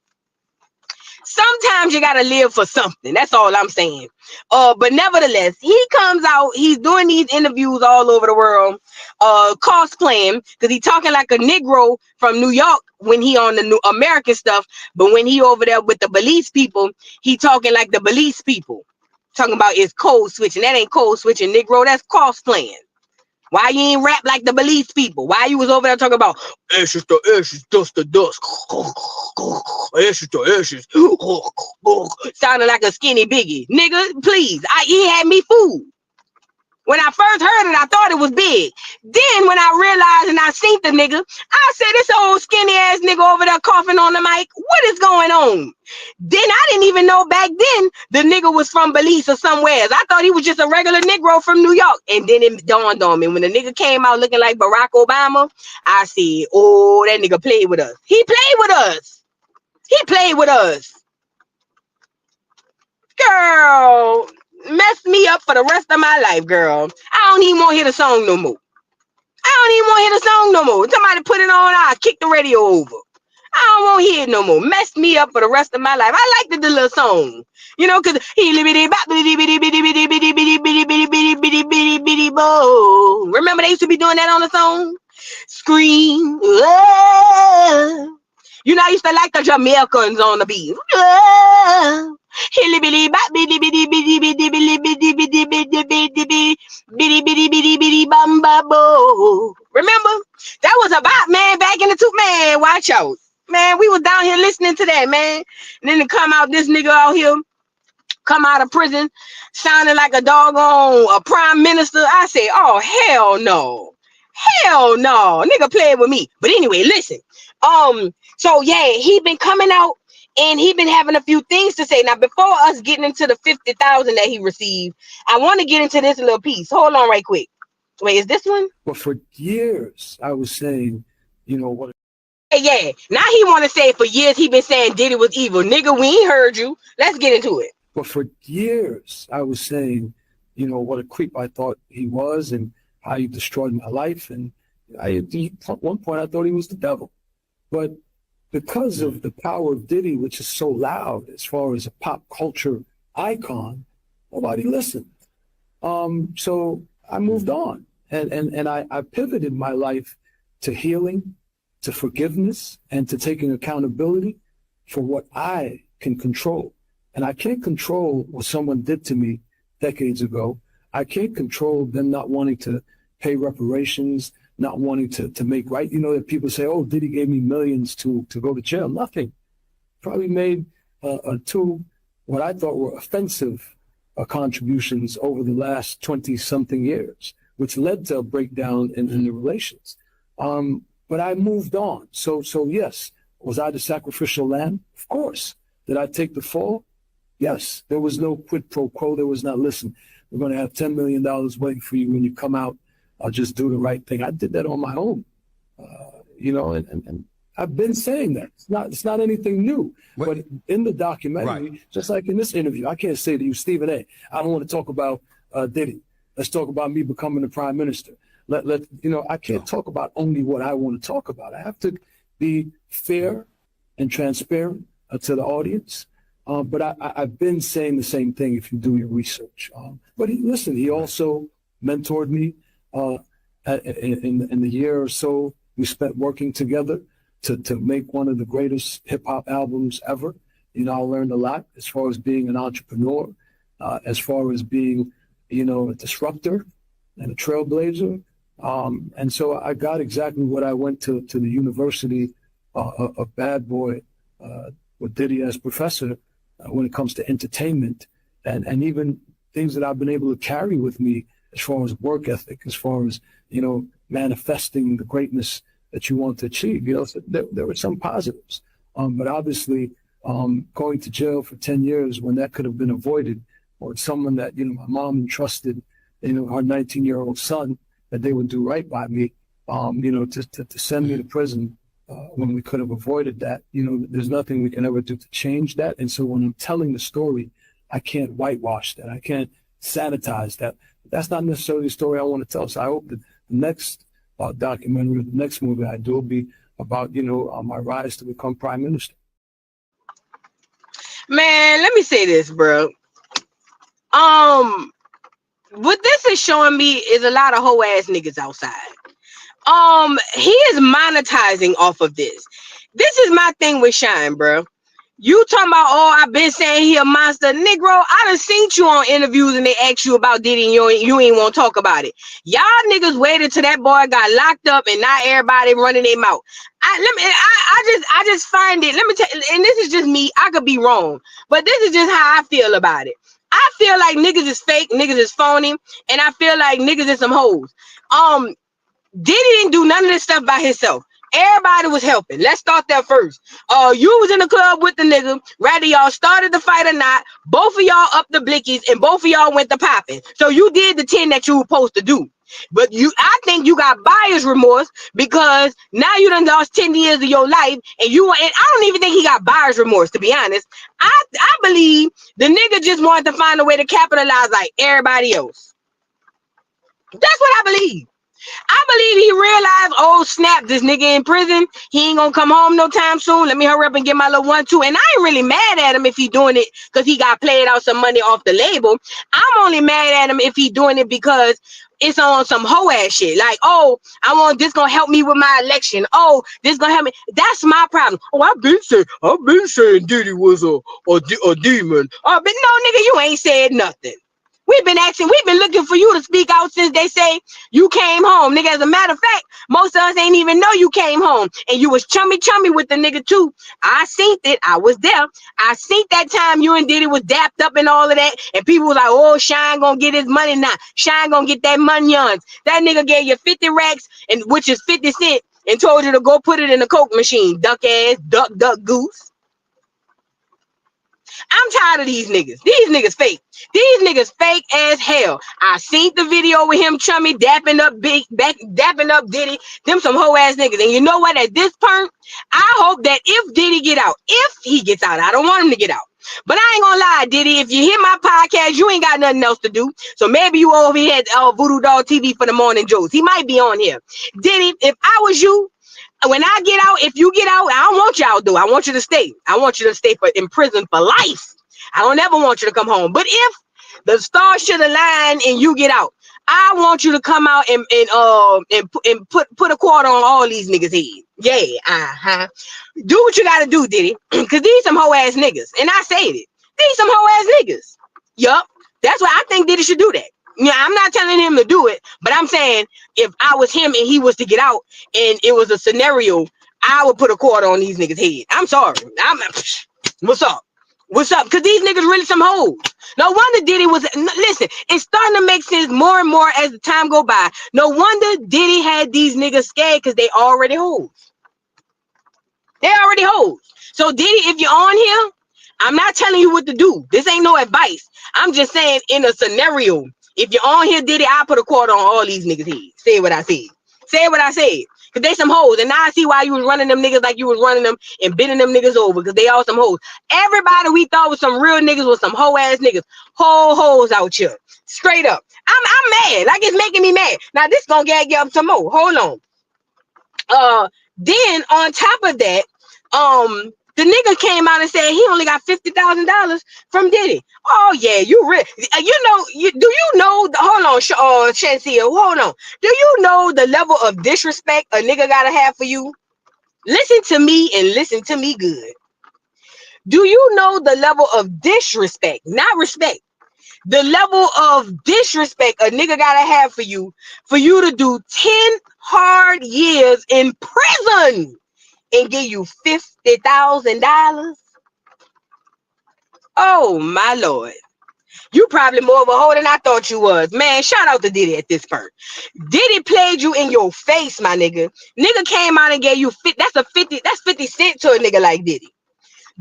Sometimes you gotta live for something. That's all I'm saying. But nevertheless, he comes out. He's doing these interviews all over the world, cosplaying because he's talking like a Negro from New York when he on the New American stuff. But when he over there with the Belize people, he talking like the Belize people. Talking about is code switching. That ain't code switching, Negro. That's cosplaying. Why you ain't rap like the Belize people? Why you was over there talking about ashes to ashes, dust to dust, ashes to ashes, sounding like a skinny biggie, nigga? Please, he had me fooled. When I first heard it, I thought it was big. Then when I realized and I seen the nigga, I said, this old skinny ass nigga over there coughing on the mic. What is going on? Then I didn't even know back then the nigga was from Belize or somewhere. I thought he was just a regular Negro from New York. And then it dawned on me when the nigga came out looking like Barack Obama, I said, oh, that nigga played with us. He played with us. He played with us. Girl, messed me up for the rest of my life, girl. I don't even want to hear the song no more. Somebody put it on, I'll kick the radio over. I don't want to hear it no more. Messed me up for the rest of my life. I like the little song, you know, because remember they used to be doing that on the song? Scream. You know, I used to like the Jamaicans on the beat. Remember? That was a bop, man, back in the two, man. Watch out. Man, we was down here listening to that, man. And then to come out, this nigga out here, come out of prison, sounding like a doggone a prime minister. I say, oh, hell no. Hell no. Nigga playing with me. But anyway, listen. So yeah, he been coming out And he been having a few things to say. Now, before us getting into the 50,000 that he received, I want to get into this little piece. Hold on right quick. Wait, is this one? But for years, I was saying, you know what? Yeah. Now he want to say for years he been saying Diddy was evil. Nigga, we ain't heard you. Let's get into it. But for years, I was saying, you know, what a creep I thought he was and how he destroyed my life. And at one point, I thought he was the devil. But because of the power of Diddy, which is so loud as far as a pop culture icon, nobody listened. So I moved on. And I pivoted my life to healing, to forgiveness, and to taking accountability for what I can control. And I can't control what someone did to me decades ago. I can't control them not wanting to pay reparations, not wanting to make right. You know, that people say, oh, Diddy gave me millions to go to jail. Nothing. Probably made two what I thought were offensive contributions over the last 20-something years, which led to a breakdown in the relations. But I moved on. So yes, was I the sacrificial lamb? Of course. Did I take the fall? Yes. There was no quid pro quo. There was not, listen, we're going to have $10 million waiting for you when you come out. I'll just do the right thing. I did that on my own, you know, and I've been saying that. It's not anything new. But in the documentary, just like in this interview, I can't say to you, Stephen A., I don't want to talk about Diddy. Let's talk about me becoming the prime minister. You know, I can't talk about only what I want to talk about. I have to be fair and transparent to the audience. But I've been saying the same thing if you do your research. But he also mentored me in the year or so we spent working together to make one of the greatest hip hop albums ever. You know, I learned a lot as far as being an entrepreneur, as far as being, you know, a disruptor and a trailblazer. And so I got exactly what I went to the University of Bad Boy with Diddy as professor when it comes to entertainment and even things that I've been able to carry with me as far as work ethic, as far as, you know, manifesting the greatness that you want to achieve. You know, so there were some positives. But obviously, going to jail for 10 years when that could have been avoided, or someone that, you know, my mom entrusted, you know, her 19-year-old son, that they would do right by me, you know, to send me to prison when we could have avoided that. You know, there's nothing we can ever do to change that. And so when I'm telling the story, I can't whitewash that. I can't sanitize that. That's not necessarily the story I want to tell. So I hope that the next documentary, the next movie I do will be about, you know, my rise to become prime minister. Man, let me say this, bro. What this is showing me is a lot of hoe ass niggas outside. He is monetizing off of this. This is my thing with Shyne, bro. You talking about, oh, I've been saying he a monster. Negro, I done seen you on interviews and they asked you about Diddy and you ain't want to talk about it. Y'all niggas waited till that boy got locked up and not everybody running their mouth. I just find it, let me tell you, and this is just me, I could be wrong, but this is just how I feel about it. I feel like niggas is fake, niggas is phony, and I feel like niggas is some hoes. Diddy didn't do none of this stuff by himself. Everybody was helping. Let's start there first. You was in the club with the nigga, whether y'all started the fight or not. Both of y'all up the blickies and both of y'all went to popping. So you did the 10 that you were supposed to do. But I think you got buyer's remorse because now you done lost 10 years of your life and I don't even think he got buyer's remorse, to be honest. I believe the nigga just wanted to find a way to capitalize like everybody else. That's what I believe. I believe he realized, oh snap, this nigga in prison, he ain't gonna come home no time soon. Let me hurry up and get my little 1-2. And I ain't really mad at him if he doing it because he got played out some money off the label. I'm only mad at him if he doing it because it's on some hoe ass shit. Like, oh, I want this gonna help me with my election. Oh, this gonna help me. That's my problem. Oh, I've been saying Diddy was a demon. Oh, but no, nigga, you ain't said nothing. We've been looking for you to speak out since they say you came home. Nigga, as a matter of fact, most of us ain't even know you came home. And you was chummy with the nigga too. I seen it. I was there. I seen that time you and Diddy was dapped up and all of that. And people was like, oh, Shyne gonna get his money now. Shyne gonna get that munions. That nigga gave you 50 racks, and which is 50 cents, and told you to go put it in the Coke machine. Duck ass, duck goose. I'm tired of these niggas. These niggas fake. These niggas fake as hell. I seen the video with him chummy dapping up dapping up Diddy. Them some hoe ass niggas. And you know what? At this point, I hope that if Diddy get out, if he gets out, I don't want him to get out. But I ain't gonna lie, Diddy, if you hear my podcast, you ain't got nothing else to do. So maybe you over here at Voodoo Dog TV for the morning jokes. He might be on here. Diddy, if I was you, when I get out, if you get out, I don't want y'all to do. I want you to stay. I want you to stay in prison for life. I don't ever want you to come home. But if the stars should align and you get out, I want you to come out and put a quarter on all these niggas' head. Yeah, do what you gotta do, Diddy. Cause these some hoe ass niggas. And I said it. These some hoe ass niggas. Yup. That's why I think Diddy should do that. Yeah, I'm not telling him to do it, but I'm saying if I was him and he was to get out and it was a scenario, I would put a quarter on these niggas' head. I'm sorry. What's up? What's up? Because these niggas really some hoes. No wonder Diddy was, listen, it's starting to make sense more and more as the time go by. No wonder Diddy had these niggas scared because they already hoes. They already hoes. So Diddy, if you're on here, I'm not telling you what to do. This ain't no advice. I'm just saying in a scenario, if you're on here, Diddy, I put a quarter on all these niggas' heads. Say what I said. Say what I said. Because they some hoes. And now I see why you was running them niggas like you was running them and bending them niggas over. Because they all some hoes. Everybody we thought was some real niggas was some hoe ass niggas. Whole hoes out here. Straight up. I'm mad. Like it's making me mad. Now this gonna gag you up some more. Hold on. Then on top of that, the nigga came out and said he only got $50,000 from Diddy. Oh yeah, you real. Do you know? Hold on, Shansia. Hold on. Do you know the level of disrespect a nigga gotta have for you? Listen to me and listen to me good. Do you know the level of disrespect, not respect? The level of disrespect a nigga gotta have for you to do 10 hard years in prison and give you $50,000? Oh my Lord. You probably more of a hoe than I thought you was. Man, shout out to Diddy at this point. Diddy played you in your face, my nigga. Nigga came out and gave you that's 50 cents to a nigga like Diddy.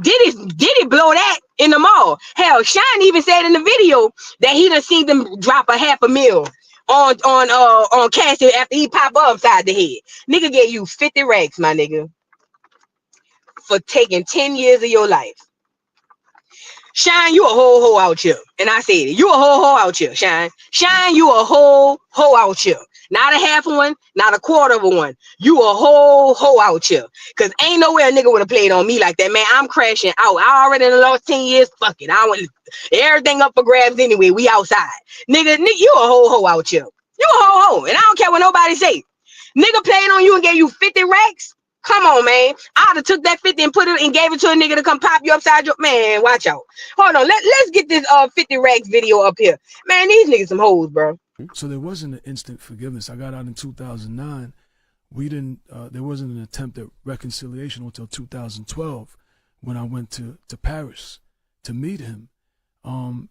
Diddy blow that in the mall. Hell, Shyne even said in the video that he done seen them drop a $500,000 on Cassie after he pop up upside the head. Nigga gave you 50 racks, my nigga, for taking 10 years of your life. Shyne, you a whole hoe out here. And I said it. You a whole hoe out here, Shyne. Shyne, you a whole hoe out here. Not a half one, not a quarter of one. You a whole hoe out here. Because ain't no way a nigga would have played on me like that, man. I'm crashing out. I already lost 10 years. Fuck it. I want everything up for grabs anyway. We outside. Nigga, you a whole hoe out here. You a whole hoe. And I don't care what nobody say. Nigga played on you and gave you 50 racks? Come on, man. I'd have took that 50 and put it and gave it to a nigga to come pop you upside your man. Watch out. Hold on. Let's get this 50 racks video up here. Man, these niggas some hoes, bro. So there wasn't an instant forgiveness. I got out in 2009. We didn't. There wasn't an attempt at reconciliation until 2012, when I went to Paris to meet him, and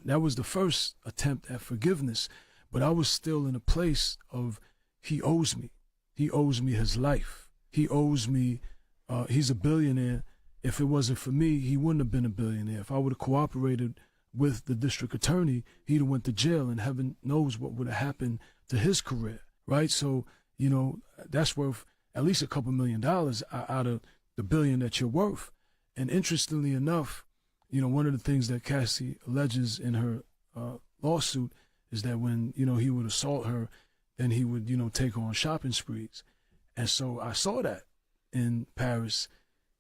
that was the first attempt at forgiveness. But I was still in a place of he owes me. He owes me his life. He owes me. He's a billionaire. If it wasn't for me, he wouldn't have been a billionaire. If I would have cooperated with the district attorney, he'd have went to jail, and heaven knows what would have happened to his career, right? So, you know, that's worth at least a couple $1 million out of the $1 billion that you're worth. And interestingly enough, you know, one of the things that Cassie alleges in her lawsuit is that when, you know, he would assault her, then he would, you know, take her on shopping sprees. And so I saw that in Paris.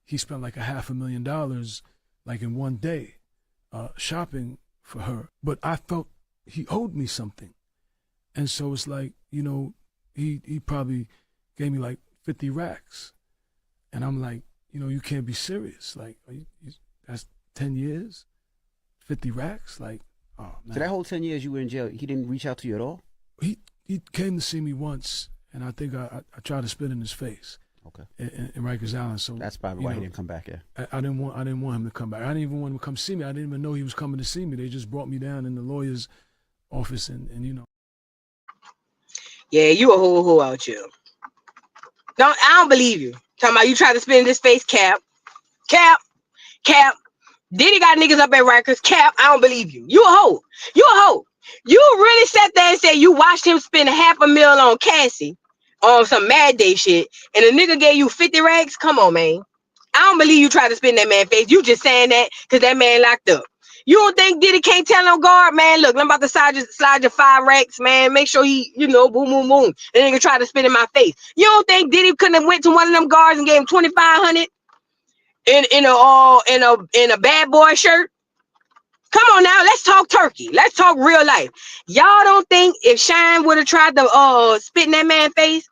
He spent like $500,000 like in one day shopping for her. But I felt he owed me something. And so it's like, you know, he probably gave me like 50 racks. And I'm like, you know, you can't be serious. Like, that's 10 years, 50 racks? Like, oh, man. So that whole 10 years you were in jail, he didn't reach out to you at all? He came to see me once, and I think I tried to spit in his face. Okay. In Rikers Island. So that's probably why he didn't come back. Yeah. I didn't want him to come back. I didn't even want him to come see me. I didn't even know he was coming to see me. They just brought me down in the lawyer's office, and you know. Yeah, you a whole out here. I don't believe you. Talking about you try to spit in this face, cap. Diddy got niggas up at Rikers. Cap, I don't believe you. You a hoe. You a hoe. You really sat there and said you watched him spend $500,000 on Cassie on some Mad Day shit, and a nigga gave you 50 racks? Come on, man. I don't believe you tried to spin that man face. You just saying that because that man locked up. You don't think Diddy can't tell no guard, man? Look, I'm about to slide your 5 racks, man. Make sure he, boom, boom, boom. The nigga tried to spin in my face. You don't think Diddy couldn't have went to one of them guards and gave him $2,500 in a bad boy shirt? Come on now, let's talk turkey. Let's talk real life. Y'all don't think if Shyne would have tried to spit in that man's face,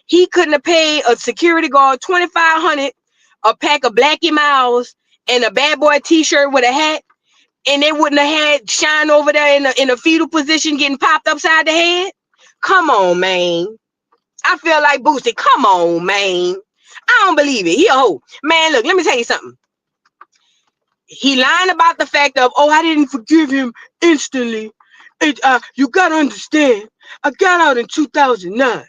he couldn't have paid a security guard $2,500, a pack of Blackie Miles, and a bad boy t-shirt with a hat, and they wouldn't have had Shyne over there in a fetal position getting popped upside the head? Come on, man. I feel like Boosie. Come on, man. I don't believe it. He a hoe. Man, look, let me tell you something. He lying about the fact of, I didn't forgive him instantly. You gotta understand, I got out in 2009.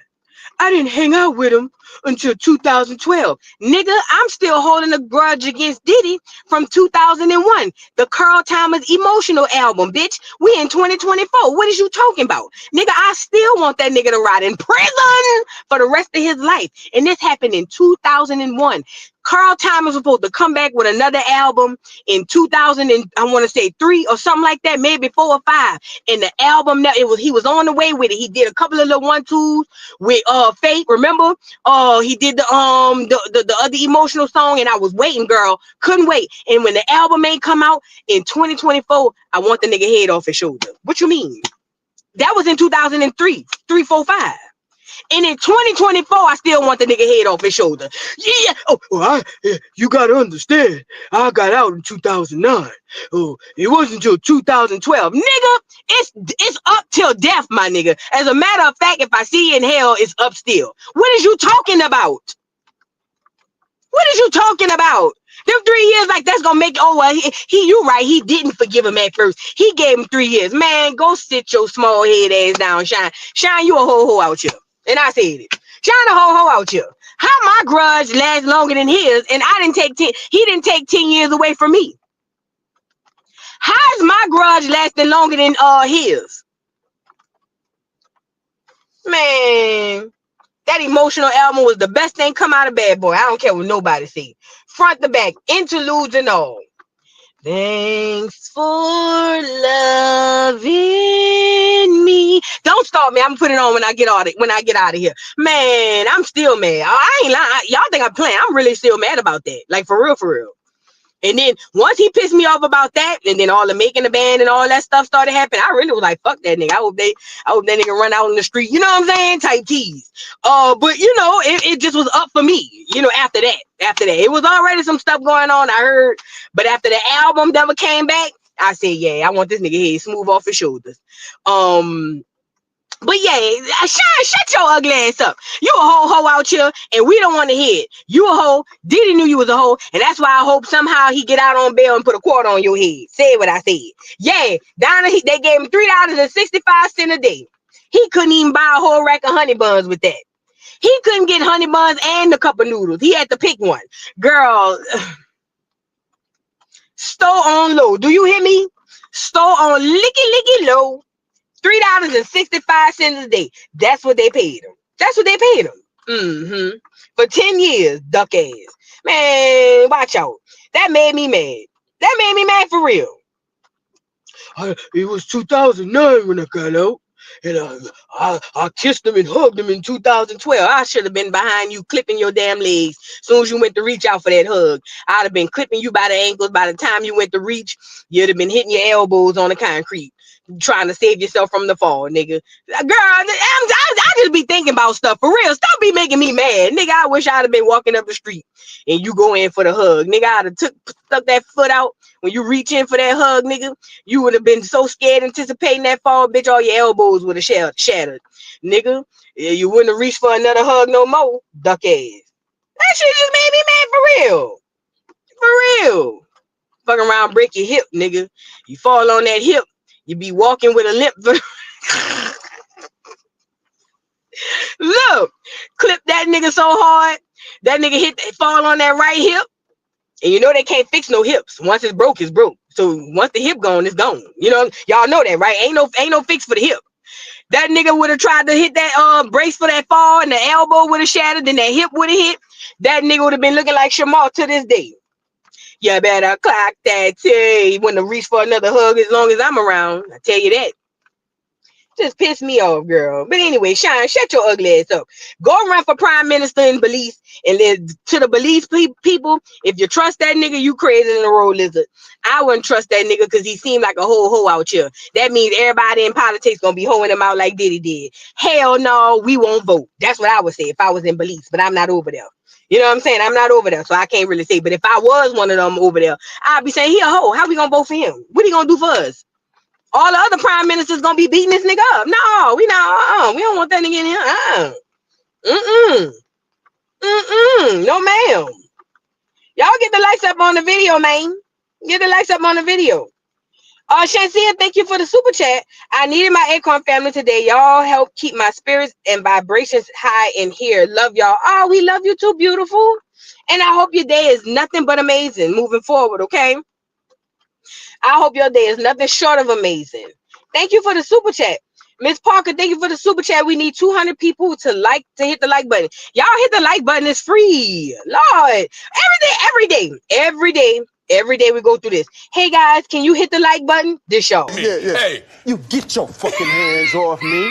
I didn't hang out with him until 2012. Nigga, I'm still holding a grudge against Diddy from 2001. The Carl Thomas Emotional album, bitch. We in 2024. What is you talking about? Nigga, I still want that nigga to rot in prison for the rest of his life. And this happened in 2001. Carl Thomas was supposed to come back with another album in 2000 and I want to say 3 or something like that, maybe 4 or 5. And the album he was on the way with it. He did a couple of little 1-2s with Fate. Remember? He did the other emotional song, and I was waiting, girl. Couldn't wait. And when the album ain't come out in 2024, I want the nigga head off his shoulder. What you mean? That was in 2003, 3, 4, 5. And in 2024, I still want the nigga head off his shoulder. Yeah. You gotta understand. I got out in 2009. It wasn't until 2012. Nigga, it's up till death, my nigga. As a matter of fact, if I see you in hell, it's up still. What is you talking about? What is you talking about? Them 3 years, like that's gonna make you right. He didn't forgive him at first. He gave him 3 years. Man, go sit your small head ass down, Shyne. Shyne, you a ho out here. And I said it. Shyne a ho out here. How my grudge lasts longer than his, and I didn't take 10. He didn't take 10 years away from me. How's my grudge lasting longer than his? Man, that emotional album was the best thing come out of Bad Boy. I don't care what nobody say. Front to back, interludes and all. Thanks for loving me. Don't stop me. I'm gonna put it on when I get out of here. Man, I'm still mad. I ain't lying. Y'all think I'm playing. I'm really still mad about that. Like for real, for real. And then once he pissed me off about that, and then all the making the band and all that stuff started happening, I really was like, fuck that nigga. I hope that nigga run out in the street. You know what I'm saying? Type keys. But it just was up for me. After that, it was already some stuff going on. I heard, but after the album never came back, I said, yeah, I want this nigga head smooth off his shoulders. But yeah, Shyne, shut your ugly ass up. You a hoe out here, and we don't want to hear it. You a hoe. Diddy knew you was a hoe, and that's why I hope somehow he get out on bail and put a quarter on your head. Say what I said. Yeah, they gave him $3.65 a day. He couldn't even buy a whole rack of honey buns with that. He couldn't get honey buns and a cup of noodles. He had to pick one. Girl, store on low. Do you hear me? Store on licky low. $3.65 a day. That's what they paid him. For 10 years, duck ass. Man, watch out. That made me mad. That made me mad for real. It was 2009 when I got out. And I kissed him and hugged him in 2012. I should have been behind you clipping your damn legs. As soon as you went to reach out for that hug, I'd have been clipping you by the ankles. By the time you went to reach, you'd have been hitting your elbows on the concrete, trying to save yourself from the fall, nigga. Girl, I just be thinking about stuff for real. Stop be making me mad, nigga. I wish I'd have been walking up the street and you go in for the hug, nigga. I'd have stuck that foot out when you reach in for that hug, nigga. You would have been so scared anticipating that fall, bitch. All your elbows would have shattered, nigga. You wouldn't have reached for another hug no more, duck ass. That shit just made me mad for real. Fucking around, break your hip, nigga. You fall on that hip. You be walking with a limp. Look, clip that nigga so hard. That nigga fall on that right hip. And you know they can't fix no hips. Once it's broke, it's broke. So once the hip gone, it's gone. You know, y'all know that, right? Ain't no fix for the hip. That nigga would have tried to hit that brace for that fall, and the elbow would have shattered, and that hip would have hit. That nigga would have been looking like Shamal to this day. You better clock that T. He wouldn't have reached for another hug as long as I'm around. I tell you that. Just piss me off, girl. But anyway, Shyne, shut your ugly ass up. Go run for prime minister in Belize, and then to the Belize people, if you trust that nigga, you crazy than a road lizard. I wouldn't trust that nigga because he seemed like a whole hoe out here. That means everybody in politics gonna be hoeing him out like Diddy did. Hell no, we won't vote. That's what I would say if I was in Belize, but I'm not over there. You know what I'm saying? I'm not over there, so I can't really say. But if I was one of them over there, I'd be saying, he a hoe. How we gonna vote for him? What he gonna do for us? All the other prime ministers gonna be beating this nigga up. No, we not. We don't want that nigga in here. No, ma'am. Y'all get the likes up on the video, man. Get the likes up on the video. Shansia, thank you for the super chat. I needed my Acorn family today. Y'all help keep my spirits and vibrations high in here. Love y'all. Oh, we love you too, beautiful. And I hope your day is nothing but amazing moving forward, okay? I hope your day is nothing short of amazing. Thank you for the super chat. Miss Parker, thank you for the super chat. We need 200 people to hit the like button. Y'all hit the like button. It's free. Lord. Every day we go through this. Hey guys, can you hit the like button? This y'all. Yeah. Hey, You get your fucking hands off me.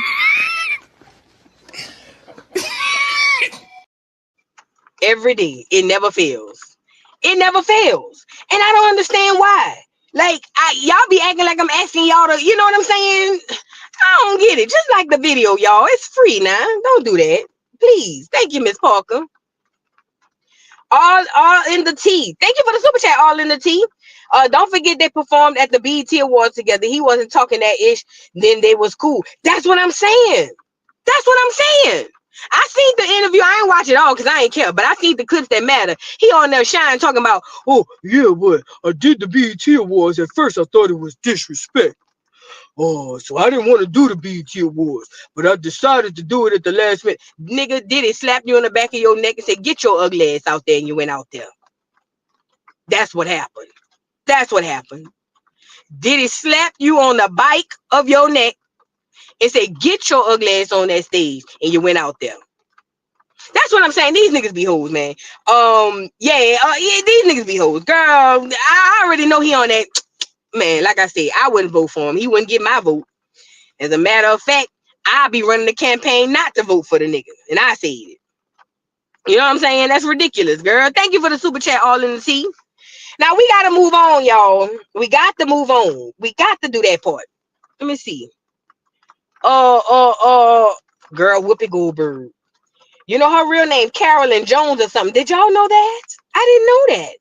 Every day. It never fails. It never fails. And I don't understand why. Like, y'all be acting like I'm asking y'all to, you know what I'm saying? I don't get it. Just like the video, y'all. It's free now. Don't do that. Please. Thank you, Miss Parker. All in the tea. Thank you for the super chat. All in the tea. Don't forget they performed at the BET Awards together. He wasn't talking that ish. Then they was cool. That's what I'm saying. I seen the interview. I ain't watch it all because I ain't care. But I seen the clips that matter. He on there Shyne talking about, oh yeah, what I did the BET Awards. At first I thought it was disrespect. Oh, so I didn't want to do the BET Awards, but I decided to do it at the last minute. Nigga, Diddy slapped you on the back of your neck and said, get your ugly ass out there, and you went out there. That's what happened. Diddy slapped you on the bike of your neck and said, get your ugly ass on that stage, and you went out there. That's what I'm saying. These niggas be hoes, man. These niggas be hoes. Girl, I already know he on that. Man, like I said, I wouldn't vote for him. He wouldn't get my vote. As a matter of fact, I'll be running the campaign not to vote for the nigga. And I said it. You know what I'm saying? That's ridiculous, girl. Thank you for the super chat, all in the tea. Now, we got to move on, y'all. We got to move on. We got to do that part. Let me see. Girl, Whoopi Goldberg. You know her real name, Carolyn Jones or something. Did y'all know that? I didn't know that.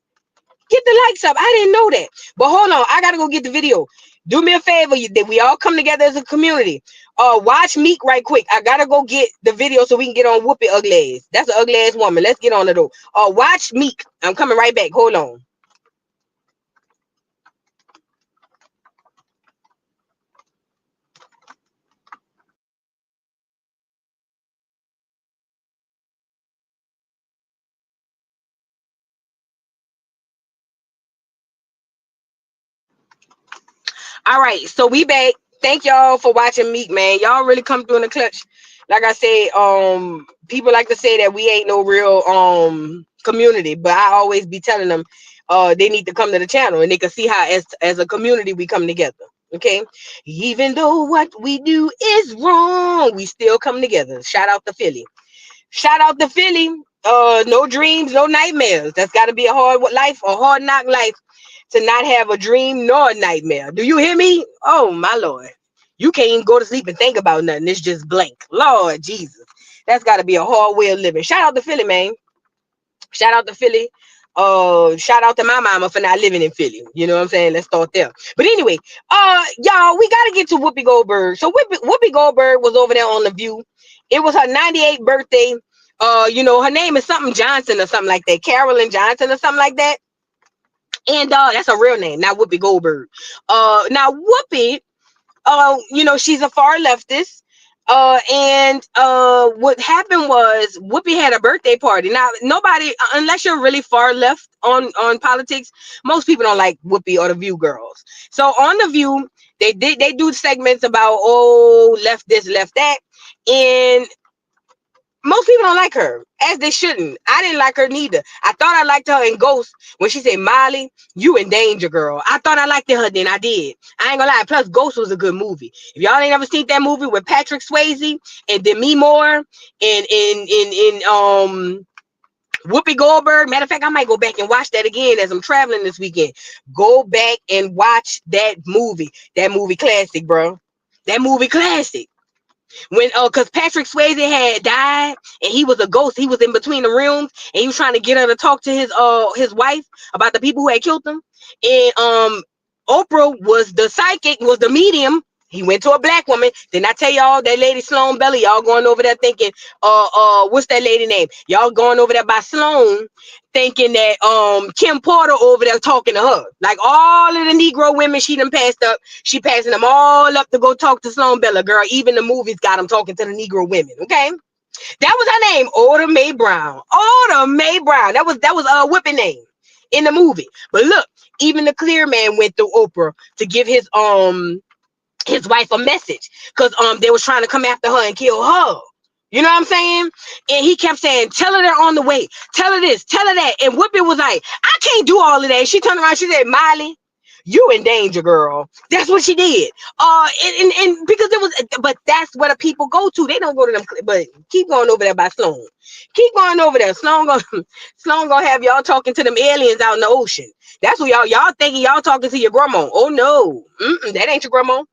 Get the likes up. I didn't know that. But hold on. I got to go get the video. Do me a favor. That we all come together as a community. Watch Meek right quick. I got to go get the video so we can get on Whoopi ugly ass. That's an ugly ass woman. Let's get on it though. Watch Meek. I'm coming right back. Hold on. All right, so we back. Thank y'all for watching Meek, man. Y'all really come through in the clutch. Like I said, people like to say that we ain't no real community, but I always be telling them they need to come to the channel and they can see how as a community we come together. Okay, even though what we do is wrong, we still come together. Shout out to Philly. No dreams, no nightmares. That's got to be a hard life, a hard knock life, to not have a dream nor a nightmare. Do you hear me? Oh my Lord. You can't even go to sleep and think about nothing. It's just blank. Lord Jesus. That's got to be a hard way of living. Shout out to Philly, man. Shout out to Philly. Shout out to my mama for not living in Philly. You know what I'm saying? Let's start there. But anyway, y'all, we got to get to Whoopi Goldberg. So Whoopi Goldberg was over there on The View. It was her 98th birthday. Her name is something Johnson or something like that. Carolyn Johnson or something like that. And that's a real name, not Whoopi Goldberg. Now Whoopi, she's a far leftist. What happened was Whoopi had a birthday party. Now, nobody, unless you're really far left on politics, most people don't like Whoopi or the View girls. So on the View, they do segments about left this, left that, and most people don't like her, as they shouldn't. I didn't like her neither. I thought I liked her in Ghost when she said, Molly, you in danger, girl. I thought I liked her then. I did. I ain't gonna lie. Plus, Ghost was a good movie. If y'all ain't ever seen that movie with Patrick Swayze and Demi Moore and Whoopi Goldberg. Matter of fact, I might go back and watch that again as I'm traveling this weekend. Go back and watch that movie. That movie classic, bro. That movie classic. When because Patrick Swayze had died and he was a ghost. He was in between the rooms and he was trying to get her to talk to his wife about the people who had killed him. And Oprah was the psychic, was the medium. He went to a black woman. Didn't I tell y'all that lady Sloan Belly? Y'all going over there thinking, what's that lady name? Y'all going over there by Sloan thinking that Kim Porter over there talking to her. Like all of the Negro women she done passed up, she passing them all up to go talk to Sloan Bella, girl. Even the movies got them talking to the Negro women, okay? That was her name, Oda Mae Brown. Oda Mae Brown. That was Whoopi name in the movie. But look, even the Clear Man went through Oprah to give his wife a message because they was trying to come after her and kill her. You know what I'm saying? And he kept saying, tell her they're on the way. Tell her this, tell her that. And Whoopi was like, I can't do all of that. She turned around, she said, Miley, you in danger, girl. That's what she did. And because it was, but that's where the people go to. They don't go to them, but keep going over there by Sloan. Keep going over there. Sloan gonna have y'all talking to them aliens out in the ocean. That's what y'all thinking y'all talking to your grandma. Oh no, that ain't your grandma.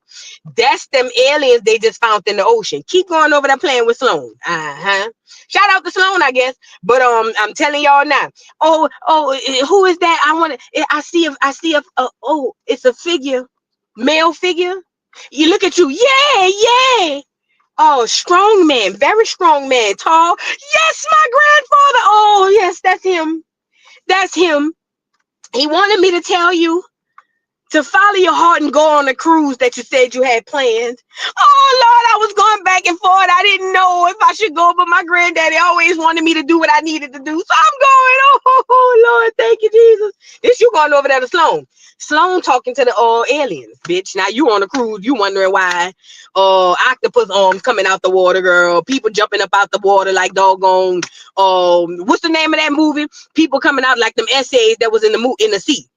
That's them aliens they just found in the ocean. Keep going over there playing with Sloan. Shout out to Sloan, I guess. But I'm telling y'all now. Oh, who is that? I see it's a figure, male figure. You look at you, yeah. Oh, strong man, very strong man, tall. Yes, my grandfather. Oh, yes, that's him. That's him. He wanted me to tell you to follow your heart and go on the cruise that you said you had planned. Oh, Lord, I was going back and forth. I didn't know if I should go, but my granddaddy always wanted me to do what I needed to do. So I'm going. Oh, Lord, thank you, Jesus. This you going over there to Sloan. Sloan talking to the aliens, bitch. Now you on a cruise. You wondering why octopus arms coming out the water, girl. People jumping up out the water like doggone. What's the name of that movie? People coming out like them essays that was in the sea.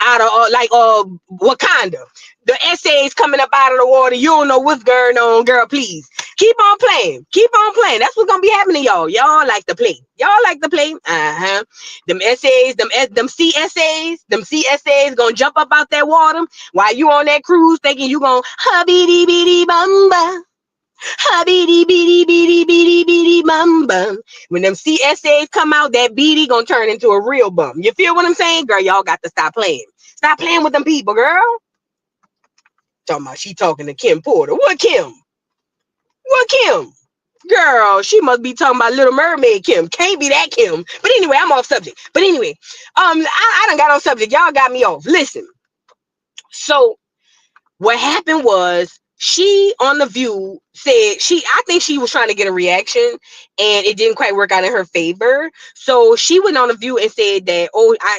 Out of Wakanda. The essays coming up out of the water. You don't know what's going on, girl. Please keep on playing. Keep on playing. That's what's gonna be happening to y'all. Y'all like to play. Y'all like to play. Them essays, them sea essays gonna jump up out that water while you on that cruise thinking you gonna hubby bitty bumba. Hubby bitty bitty bumba. When them CSAs come out, that BD gonna turn into a real bum. You feel what I'm saying, girl? Y'all got to stop playing. Stop playing with them people, girl. Talking about she talking to Kim Porter. What Kim? What Kim? Girl, she must be talking about Little Mermaid Kim. Can't be that Kim. But anyway, I'm off subject. But anyway, I done got on subject. Y'all got me off. Listen. So what happened was she on The View said I think she was trying to get a reaction and it didn't quite work out in her favor. So she went on The View and said that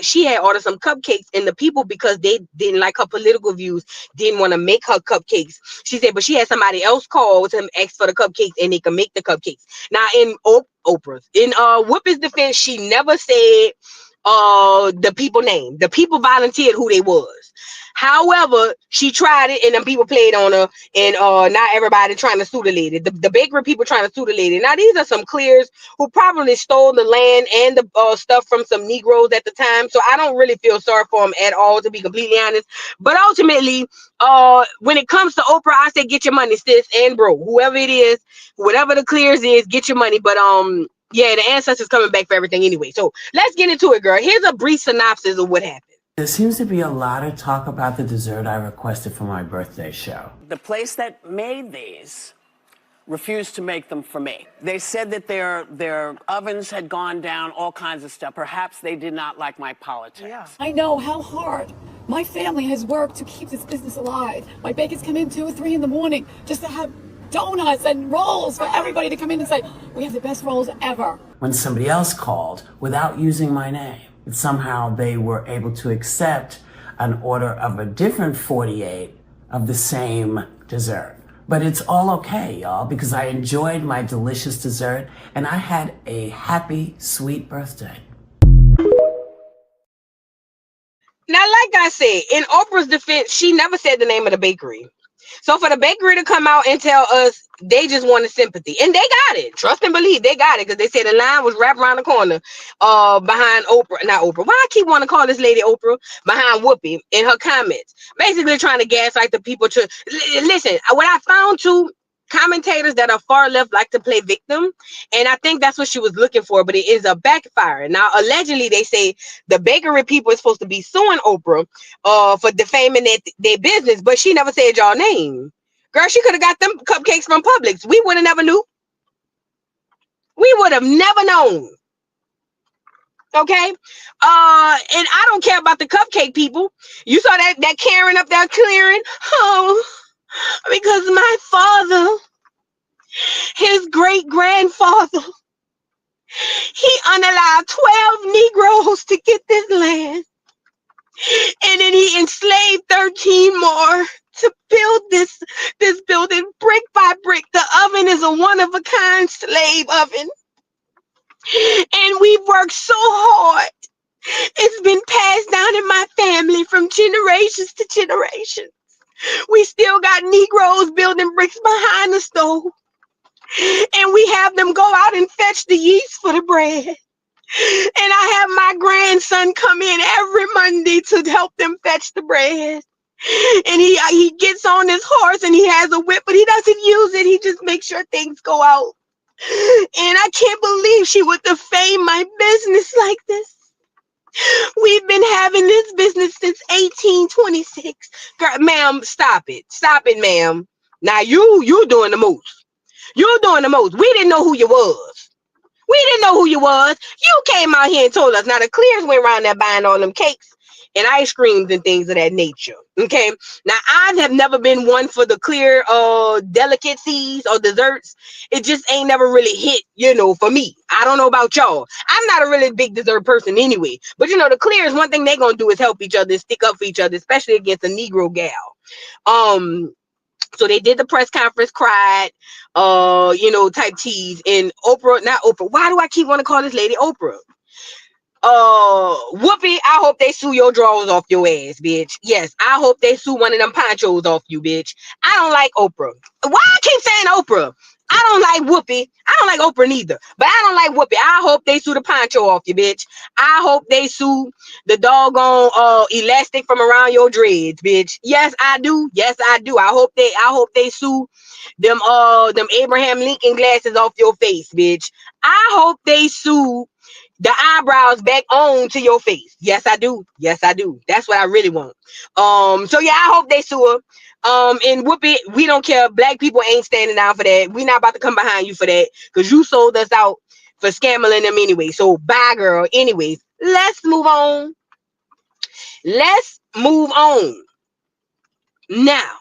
she had ordered some cupcakes and the people, because they didn't like her political views, didn't want to make her cupcakes. She said, but she had somebody else call to ask for the cupcakes and they can make the cupcakes. Now in Oprah's, in Whoopi's defense, she never said the people name. The people volunteered who they was. However, she tried it and then people played on her, and not everybody trying to sue the lady. The bakery people trying to sue the lady. Now these are some clears who probably stole the land and the stuff from some Negroes at the time. So I don't really feel sorry for them at all, to be completely honest. But ultimately, when it comes to Oprah, I say get your money, sis and bro, whoever it is, whatever the clears is, get your money. But yeah, the ancestors coming back for everything anyway. So let's get into it, girl. Here's a brief synopsis of what happened. There seems to be a lot of talk about the dessert I requested for my birthday show. The place that made these refused to make them for me. They said that their ovens had gone down, all kinds of stuff. Perhaps they did not like my politics. Yeah. I know how hard my family has worked to keep this business alive. My bakers come in 2 or 3 in the morning just to have donuts and rolls for everybody to come in and say, we have the best rolls ever. When somebody else called without using my name, somehow they were able to accept an order of a different 48 of the same dessert. But it's all okay, y'all, because I enjoyed my delicious dessert and I had a happy, sweet birthday. Now, like I said, in Oprah's defense, she never said the name of the bakery. So for the bakery to come out and tell us they just wanted sympathy, and they got it. Trust and believe, they got it, because they said the line was wrapped around the corner behind Oprah. Not Oprah. Why I keep wanting to call this lady Oprah? Behind Whoopi in her comments. Basically trying to gaslight the people to... Listen, what I found too, commentators that are far left like to play victim, and I think that's what she was looking for, but it is a backfire. Now allegedly they say the bakery people is supposed to be suing Oprah for defaming their business, but she never said y'all name. Girl, she could have got them cupcakes from Publix. We would have never knew. We would have never known. Okay, and I don't care about the cupcake people. You saw that Karen up there clearing, because my father, his great-grandfather, he unallowed 12 Negroes to get this land. And then he enslaved 13 more to build this building brick by brick. The oven is a one-of-a-kind slave oven. And we've worked so hard. It's been passed down in my family from generations to generations. We still got Negroes building bricks behind the stove. And we have them go out and fetch the yeast for the bread. And I have my grandson come in every Monday to help them fetch the bread. And he gets on his horse and he has a whip, but he doesn't use it. He just makes sure things go out. And I can't believe she would defame my business like this. We've been having this business since 1826. Girl, ma'am, stop it. Stop it, ma'am. Now you doing the most. You're doing the most. We didn't know who you was. We didn't know who you was. You came out here and told us. Now the Clears went around there buying all them cakes and ice creams and things of that nature. Okay. Now I have never been one for the Clear delicacies or desserts. It just ain't never really hit, for me. I don't know about y'all. I'm not a really big dessert person anyway. But the Clears, one thing they're gonna do is help each other, stick up for each other, especially against a Negro gal. So they did the press conference, cried, type tease, and not Oprah. Why do I keep wanting to call this lady Oprah? Whoopi, I hope they sue your drawers off your ass, bitch. Yes, I hope they sue one of them ponchos off you, bitch. I don't like Oprah. Why I keep saying Oprah? I don't like Whoopi. I don't like Oprah neither. But I don't like Whoopi. I hope they sue the poncho off you, bitch. I hope they sue the doggone elastic from around your dreads, bitch. Yes, I do. Yes, I do. I hope they sue them Abraham Lincoln glasses off your face, bitch. I hope they sue the eyebrows back on to your face. Yes, I do. Yes, I do. That's what I really want. So yeah, I hope they sue her. And Whoopi, we don't care. Black people ain't standing down for that. We not about to come behind you for that, because you sold us out for scamming them anyway. So bye, girl. Anyways, let's move on. Let's move on. Now,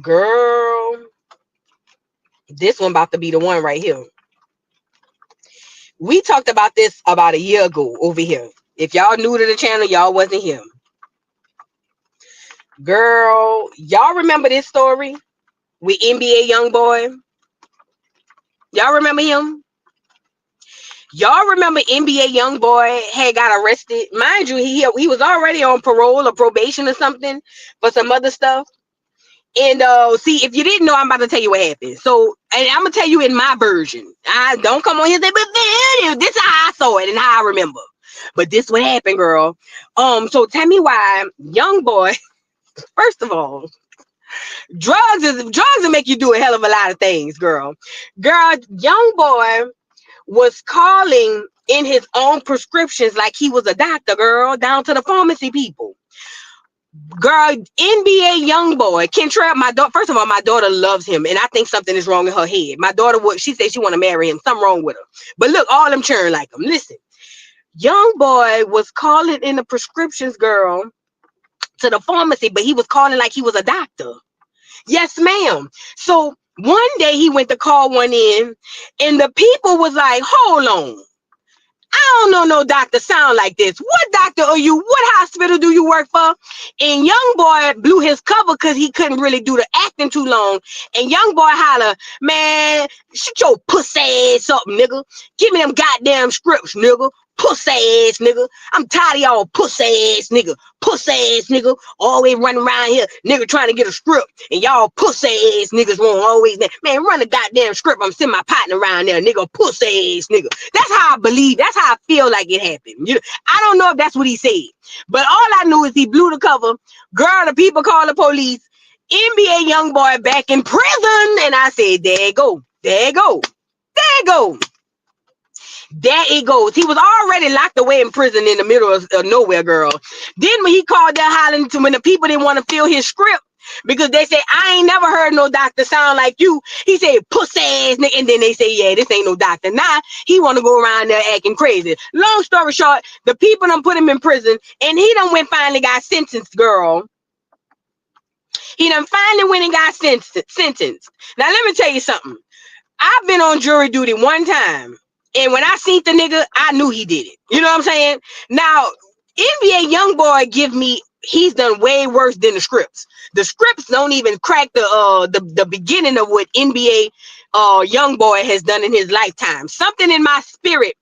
girl, this one about to be the one right here. We talked about this about a year ago over here. If y'all new to the channel, y'all wasn't here. Girl, y'all remember this story with NBA YoungBoy? Y'all remember him? Y'all remember NBA YoungBoy had got arrested? Mind you, he was already on parole or probation or something for some other stuff. And see, if you didn't know, I'm about to tell you what happened. So, and I'm gonna tell you in my version. I don't come on here and say, but this is how I saw it and how I remember. But this what happened, girl. So tell me why YoungBoy. First of all, drugs will make you do a hell of a lot of things, girl. YoungBoy was calling in his own prescriptions like he was a doctor, girl, down to the pharmacy people. Girl, NBA YoungBoy, Kentrell, my daughter. First of all, my daughter loves him, and I think something is wrong in her head. My daughter she said she want to marry him. Something wrong with her. But look, all them churn like him. Listen, YoungBoy was calling in the prescriptions, girl, to the pharmacy, but he was calling like he was a doctor. Yes, ma'am. So one day he went to call one in, and the people was like, hold on. I don't know no doctor sound like this. What doctor are you? What hospital do you work for? And young boy blew his cover because he couldn't really do the acting too long. And young boy holler, man, shut your pussy ass up, nigga. Give me them goddamn scripts, nigga. Pussy ass nigga. I'm tired of y'all pussy ass nigga. Pussy ass nigga. Always running around here, nigga trying to get a script. And y'all pussy ass niggas won't always, man, run a goddamn script. I'm sending my partner around there, nigga. Pussy ass nigga. That's how I believe. That's how I feel like it happened. I don't know if that's what he said. But all I knew is he blew the cover. Girl, the people call the police. NBA young boy back in prison. And I said, there you go. There you go. There you go. There it goes. He was already locked away in prison in the middle of nowhere, girl. Then when he called that hollering to when the people didn't want to fill his script because they say, I ain't never heard no doctor sound like you. He said, pussy ass nigga. And then they say, yeah, this ain't no doctor. Now he want to go around there acting crazy. Long story short, the people done put him in prison and he done finally got sentenced, girl. He done finally went and got sentenced. Now, let me tell you something. I've been on jury duty one time. And when I seen the nigga, I knew he did it. You know what I'm saying? Now, NBA YoungBoy he's done way worse than the scripts. The scripts don't even crack the beginning of what NBA YoungBoy has done in his lifetime. Something in my spirit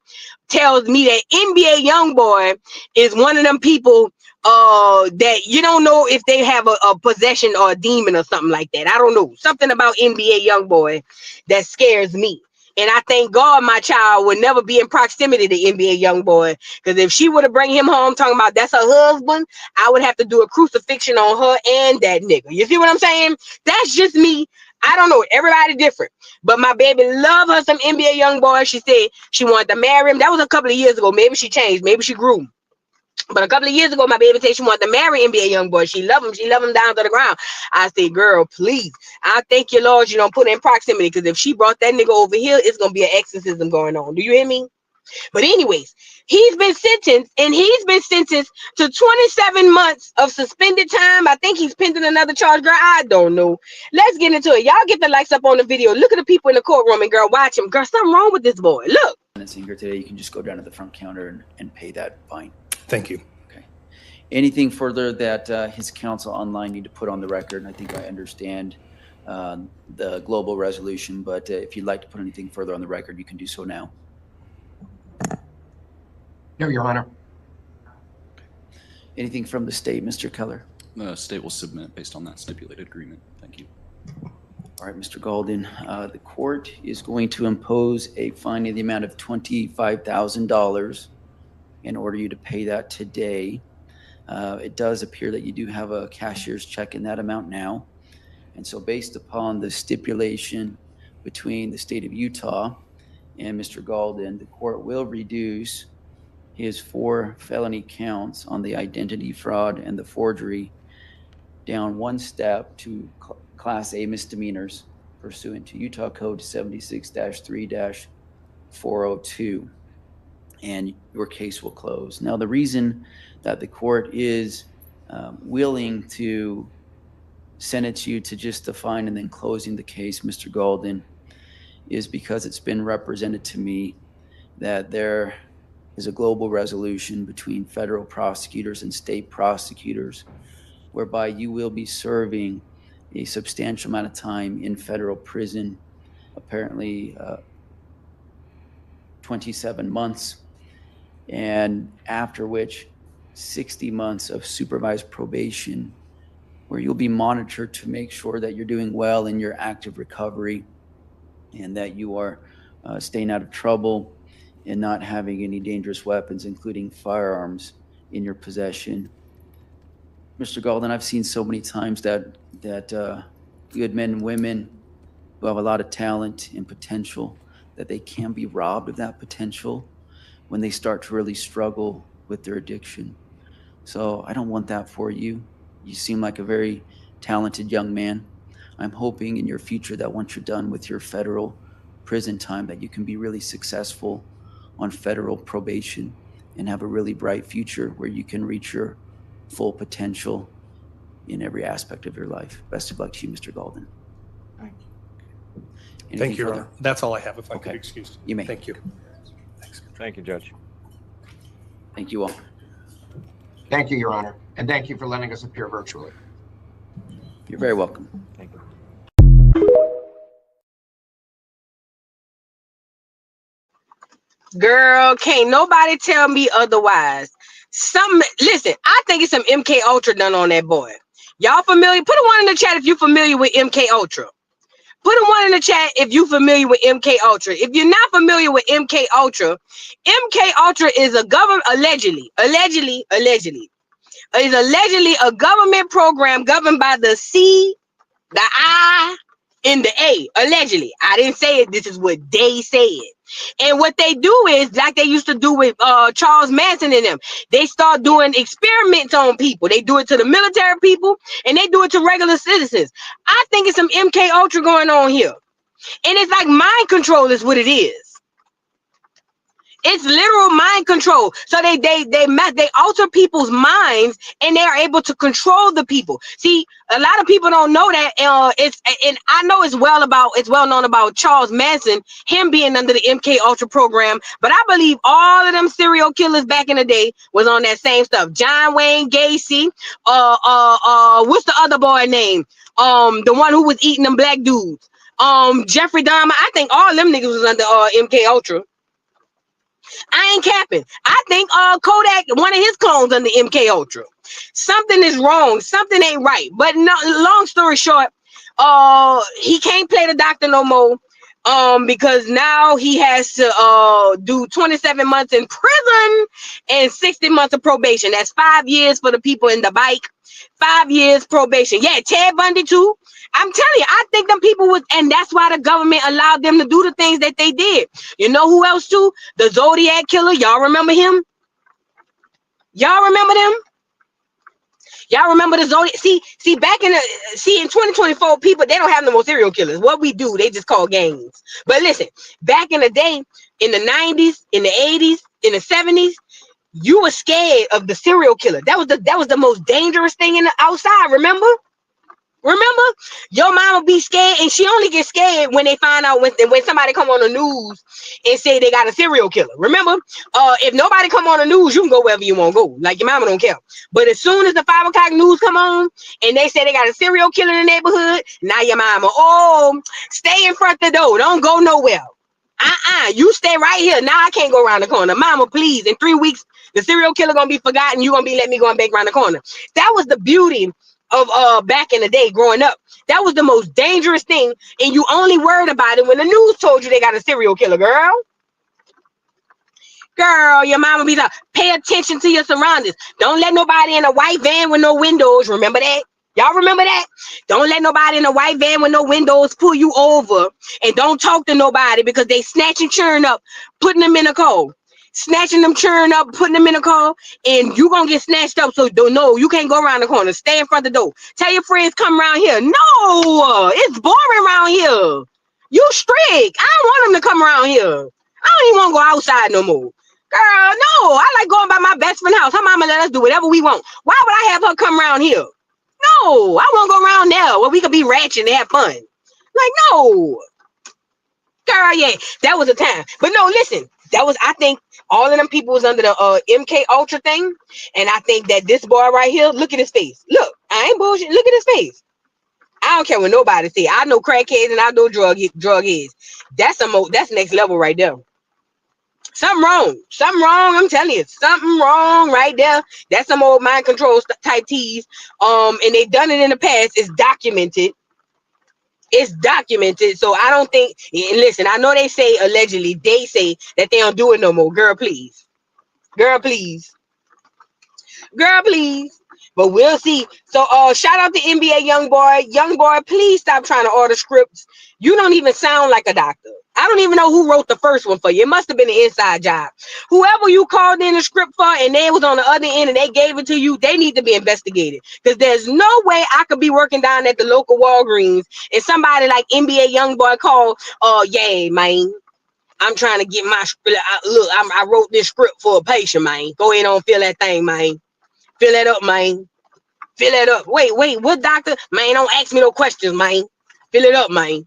tells me that NBA YoungBoy is one of them people that you don't know if they have a possession or a demon or something like that. I don't know. Something about NBA YoungBoy that scares me. And I thank God my child would never be in proximity to NBA YoungBoy. Because if she would have bring him home talking about that's her husband, I would have to do a crucifixion on her and that nigga. You see what I'm saying? That's just me. I don't know. Everybody different. But my baby love her some NBA YoungBoy. She said she wanted to marry him. That was a couple of years ago. Maybe she changed. Maybe she grew. But a couple of years ago, my baby said she wanted to marry NBA YoungBoy. She love him. She love him down to the ground. I said, girl, please. I thank you, Lord, you don't put her in proximity. Because if she brought that nigga over here, it's going to be an exorcism going on. Do you hear me? But anyways, he's been sentenced. And he's been sentenced to 27 months of suspended time. I think he's pending another charge. Girl, I don't know. Let's get into it. Y'all get the likes up on the video. Look at the people in the courtroom. And girl, watch him. Girl, something wrong with this boy. Look. Here today, you can just go down to the front counter and pay that fine. Thank you. Okay. Anything further that his counsel online need to put on the record? I think I understand the global resolution, but if you'd like to put anything further on the record, you can do so now. No, Your Honor. Okay. Anything from the state, Mr. Keller? The state will submit based on that stipulated agreement. Thank you. All right, Mr. Golden, the court is going to impose a fine in the amount of $25,000 in order you to pay that today. It does appear that you do have a cashier's check in that amount now. And so based upon the stipulation between the state of Utah and Mr. Golden, the court will reduce his 4 felony counts on the identity fraud and the forgery down one step to Class A misdemeanors pursuant to Utah Code 76-3-402, and your case will close. Now, the reason that the court is willing to sentence you to just the fine and then closing the case, Mr. Golden, is because it's been represented to me that there is a global resolution between federal prosecutors and state prosecutors whereby you will be serving a substantial amount of time in federal prison, apparently 27 months, and after which 60 months of supervised probation, where you'll be monitored to make sure that you're doing well in your active recovery and that you are staying out of trouble and not having any dangerous weapons, including firearms, in your possession. Mr. Golden, I've seen so many times that good men and women who have a lot of talent and potential, that they can be robbed of that potential when they start to really struggle with their addiction. So I don't want that for you. You seem like a very talented young man. I'm hoping in your future that once you're done with your federal prison time, that you can be really successful on federal probation and have a really bright future where you can reach your full potential in every aspect of your life. Best of luck to you, Mr. Golden. Thank you. Thank you, Your further? Honor. That's all I have, if I Okay. could be excused. You may. Thank you. Thank you, Judge. Thank you all. Thank you, Your Honor. And thank you for letting us appear virtually. You're very welcome. Thank you. Girl, can't nobody tell me otherwise. Listen, I think it's some MK Ultra done on that boy. Y'all familiar? Put a one in the chat if you're familiar with MK Ultra. Put a one in the chat if you're familiar with MK Ultra. If you're not familiar with MK Ultra is a government allegedly a government program governed by the C, the I, and the A. Allegedly, I didn't say it. This is what they said. And what they do is like they used to do with Charles Manson and them. They start doing experiments on people. They do it to the military people, and they do it to regular citizens. I think it's some MK Ultra going on here, and it's like mind control is what it is. It's literal mind control. So they alter people's minds, and they are able to control the people. See, a lot of people don't know that. And I know it's well known about Charles Manson, him being under the MK Ultra program. But I believe all of them serial killers back in the day was on that same stuff. John Wayne Gacy, what's the other boy name? The one who was eating them black dudes. Jeffrey Dahmer. I think all them niggas was under MK Ultra. I ain't capping. I think Kodak, one of his clones under MK Ultra. Something is wrong. Something ain't right. But no, long story short, he can't play the doctor no more. Because now he has to do 27 months in prison and 60 months of probation. That's 5 years for the people in the bike. 5 years probation. Yeah, Ted Bundy too. I'm telling you, I think them people was, and that's why the government allowed them to do the things that they did. You know who else too? The Zodiac Killer. Y'all remember him? Y'all remember them? Y'all remember the Zodiac? See, back in 2024, people, they don't have no more serial killers. What we do, they just call gangs. But listen, back in the day, in the 90s, in the 80s, in the 70s, you were scared of the serial killer. That was the most dangerous thing in the outside, remember? Remember, your mama be scared, and she only gets scared when they find out when somebody come on the news and say they got a serial killer. Remember, if nobody come on the news, you can go wherever you want to go. Like your mama don't care. But as soon as the 5 o'clock news come on and they say they got a serial killer in the neighborhood, now your mama, stay in front of the door. Don't go nowhere. You stay right here. Now I can't go around the corner. Mama, please. In 3 weeks, the serial killer gonna be forgotten. You gonna be letting me go and back around the corner. That was the beauty of back in the day growing up. That was the most dangerous thing, and you only worried about it when the news told you they got a serial killer. Girl, your mama be like, pay attention to your surroundings. Don't let nobody in a white van with no windows. Remember that? Y'all remember that? Don't let nobody in a white van with no windows pull you over, and don't talk to nobody because they snatch and churn up, putting them in a car. Snatching them, churn up, putting them in a car, and you gonna get snatched up. So don't know you can't go around the corner. Stay in front of the door. Tell your friends come around here. No, it's boring around here. You strict. I don't want them to come around here. I don't even want to go outside no more. Girl, no. I like going by my best friend's house. Her mama let us do whatever we want. Why would I have her come around here? No, I want to go around there where we could be ratchet and have fun. Like, no. Girl, yeah, that was a time. But no, listen, that was, I think, all of them people was under the MK Ultra thing. And I think that this boy right here, look at his face. Look, I ain't bullshit. Look at his face. I don't care what nobody say. I know crackheads and I know drug heads. That's next level right there. Something wrong. I'm telling you, something wrong right there. That's some old mind control type tease. And they done it in the past. It's documented. So I don't think, and listen, I know they say allegedly, they say that they don't do it no more. Girl, please. But we'll see. So shout out to NBA YoungBoy, please stop trying to order scripts. You don't even sound like a doctor. I don't even know who wrote the first one for you. It must have been an inside job. Whoever you called in a script for and they was on the other end and they gave it to you, they need to be investigated. Because there's no way I could be working down at the local Walgreens and somebody like NBA YoungBoy called, yeah, man, I'm trying to get my look, I wrote this script for a patient, man. Go ahead on, fill that thing, man. Fill that up, man. Fill it up. Wait, what doctor? Man, don't ask me no questions, man. Fill it up, man.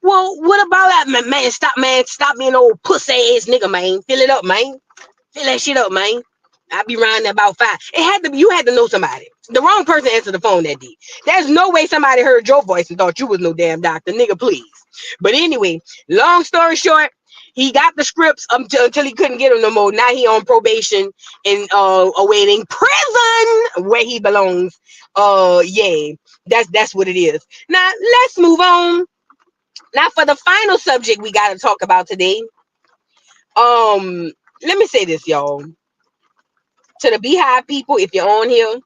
Well, what about that, man? Stop being old pussy ass nigga, man. Fill it up, man. Fill that shit up, man. I be riding about 5. It had to be, you had to know somebody. The wrong person answered the phone that day. There's no way somebody heard your voice and thought you was no damn doctor, nigga, please. But anyway, long story short, he got the scripts until he couldn't get them no more. Now he on probation and awaiting prison where he belongs. Yeah, that's what it is. Now let's move on. Now for the final subject we got to talk about today. Let me say this, y'all. To the Beehive people, if you're on here,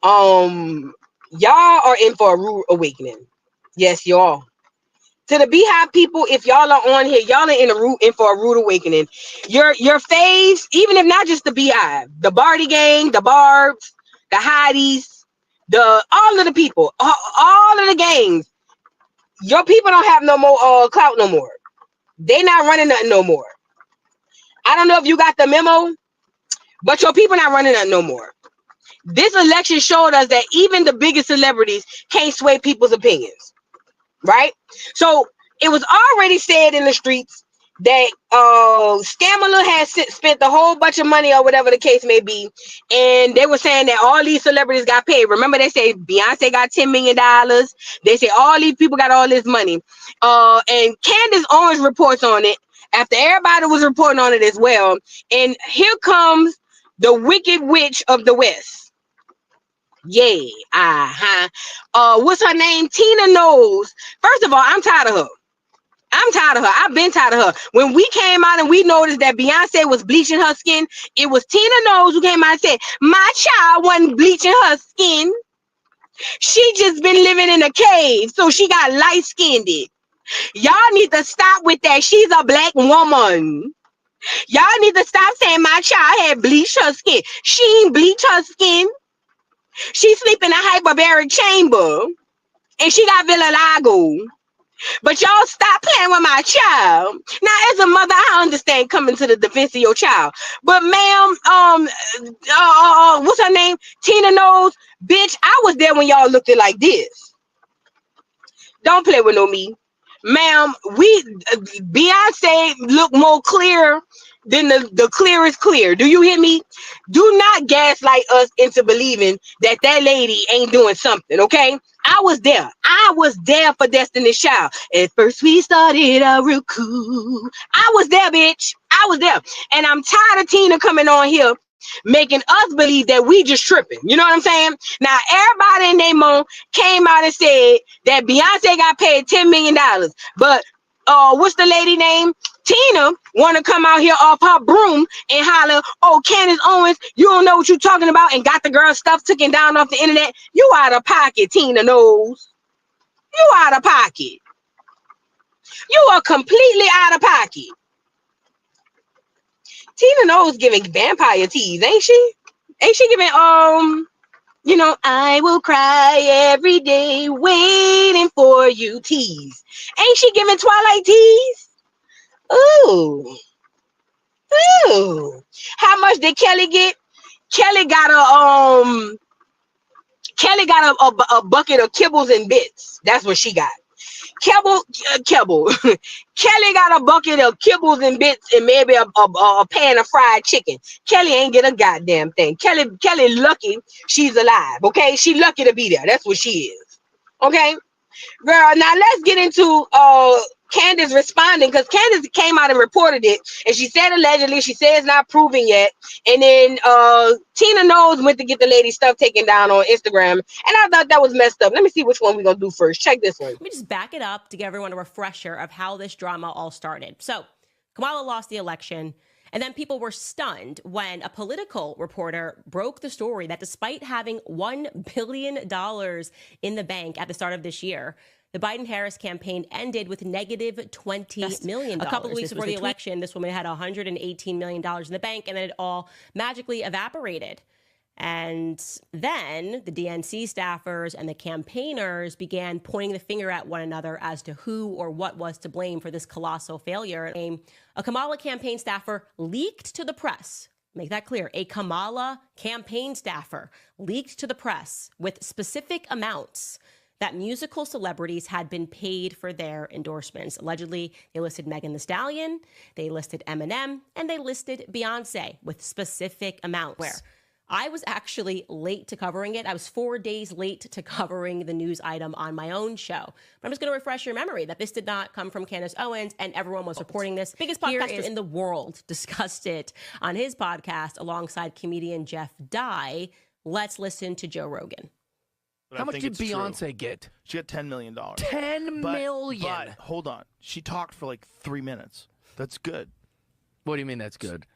y'all are in for a rude awakening. Yes, you are. To the Beehive people, if y'all are on here, y'all are in for a rude awakening. Your faves, even if not just the Beehive, the Barty gang, the Barbs, the Hotties, all of the people, all of the gangs, your people don't have no more clout no more. They not running nothing no more. I don't know if you got the memo, but your people not running nothing no more. This election showed us that even the biggest celebrities can't sway people's opinions, right? So it was already said in the streets that Scamala had spent a whole bunch of money or whatever the case may be, and they were saying that all these celebrities got paid. Remember, they say Beyonce got $10 million. They say all these people got all this money. And Candace Owens reports on it after everybody was reporting on it as well. And here comes the Wicked Witch of the West. Yeah, what's her name? Tina Knowles. First of all, I'm tired of her. I've been tired of her. When we came out and we noticed that Beyonce was bleaching her skin, it was Tina Knowles who came out and said, my child wasn't bleaching her skin. She just been living in a cave, so she got light-skinned. Y'all need to stop with that. She's a black woman. Y'all need to stop saying my child had bleached her skin. She ain't bleached her skin. She sleep in a hyperbaric chamber, and she got vitiligo. But y'all stop playing with my child. Now, as a mother, I understand coming to the defense of your child. But ma'am, what's her name? Tina Knowles, bitch, I was there when y'all looked it like this. Don't play with no me. Ma'am, Beyonce look more clear than the clearest clear. Do you hear me? Do not gaslight us into believing that lady ain't doing something, okay? I was there. I was there for Destiny's Child. At first we started a real cool. I was there, bitch. I was there. And I'm tired of Tina coming on here making us believe that we just tripping. You know what I'm saying? Now, everybody in their mom came out and said that Beyonce got paid $10 million. But what's the lady name? Tina want to come out here off her broom and holler, oh, Candace Owens, you don't know what you're talking about, and got the girl stuff taken down off the internet. You out of pocket, Tina Knowles. You out of pocket. You are completely out of pocket. Tina Knowles giving vampire tease, ain't she? Ain't she giving, you know, I will cry every day waiting for you tease. Ain't she giving Twilight tease? Ooh. Ooh. How much did Kelly get? Kelly got a bucket of kibbles and bits. That's what she got. Kelly got a bucket of kibbles and bits and maybe a pan of fried chicken. Kelly ain't get a goddamn thing. Kelly lucky she's alive. Okay, she lucky to be there. That's what she is. Okay, girl. Now let's get into Candace responding, because Candace came out and reported it, and she said allegedly. She says not proven yet. And then Tina Knowles went to get the lady stuff taken down on Instagram, and I thought that was messed up. Let me see which one we're gonna do first. Check this one. Let me just back it up to give everyone a refresher of how this drama all started. So Kamala lost the election, and then people were stunned when a political reporter broke the story that despite having $1 billion in the bank at the start of this year, the Biden-Harris campaign ended with negative $20 million. A couple of weeks before the election, this woman had $118 million in the bank, and then it all magically evaporated. And then the DNC staffers and the campaigners began pointing the finger at one another as to who or what was to blame for this colossal failure. A Kamala campaign staffer leaked to the press make that clear, a Kamala campaign staffer leaked to the press with specific amounts that musical celebrities had been paid for their endorsements. Allegedly, they listed Megan Thee Stallion, they listed Eminem, and they listed Beyonce with specific amounts. Where I was actually late to covering it. I was 4 days late to covering the news item on my own show. But I'm just going to refresh your memory that this did not come from Candace Owens, and everyone was reporting this. Biggest podcaster in the world discussed it on his podcast alongside comedian Jeff Dye. Let's listen to Joe Rogan. How much did Beyonce get? She got $10 million. $10 million? But hold on. She talked for like 3 minutes. That's good. What do you mean that's good?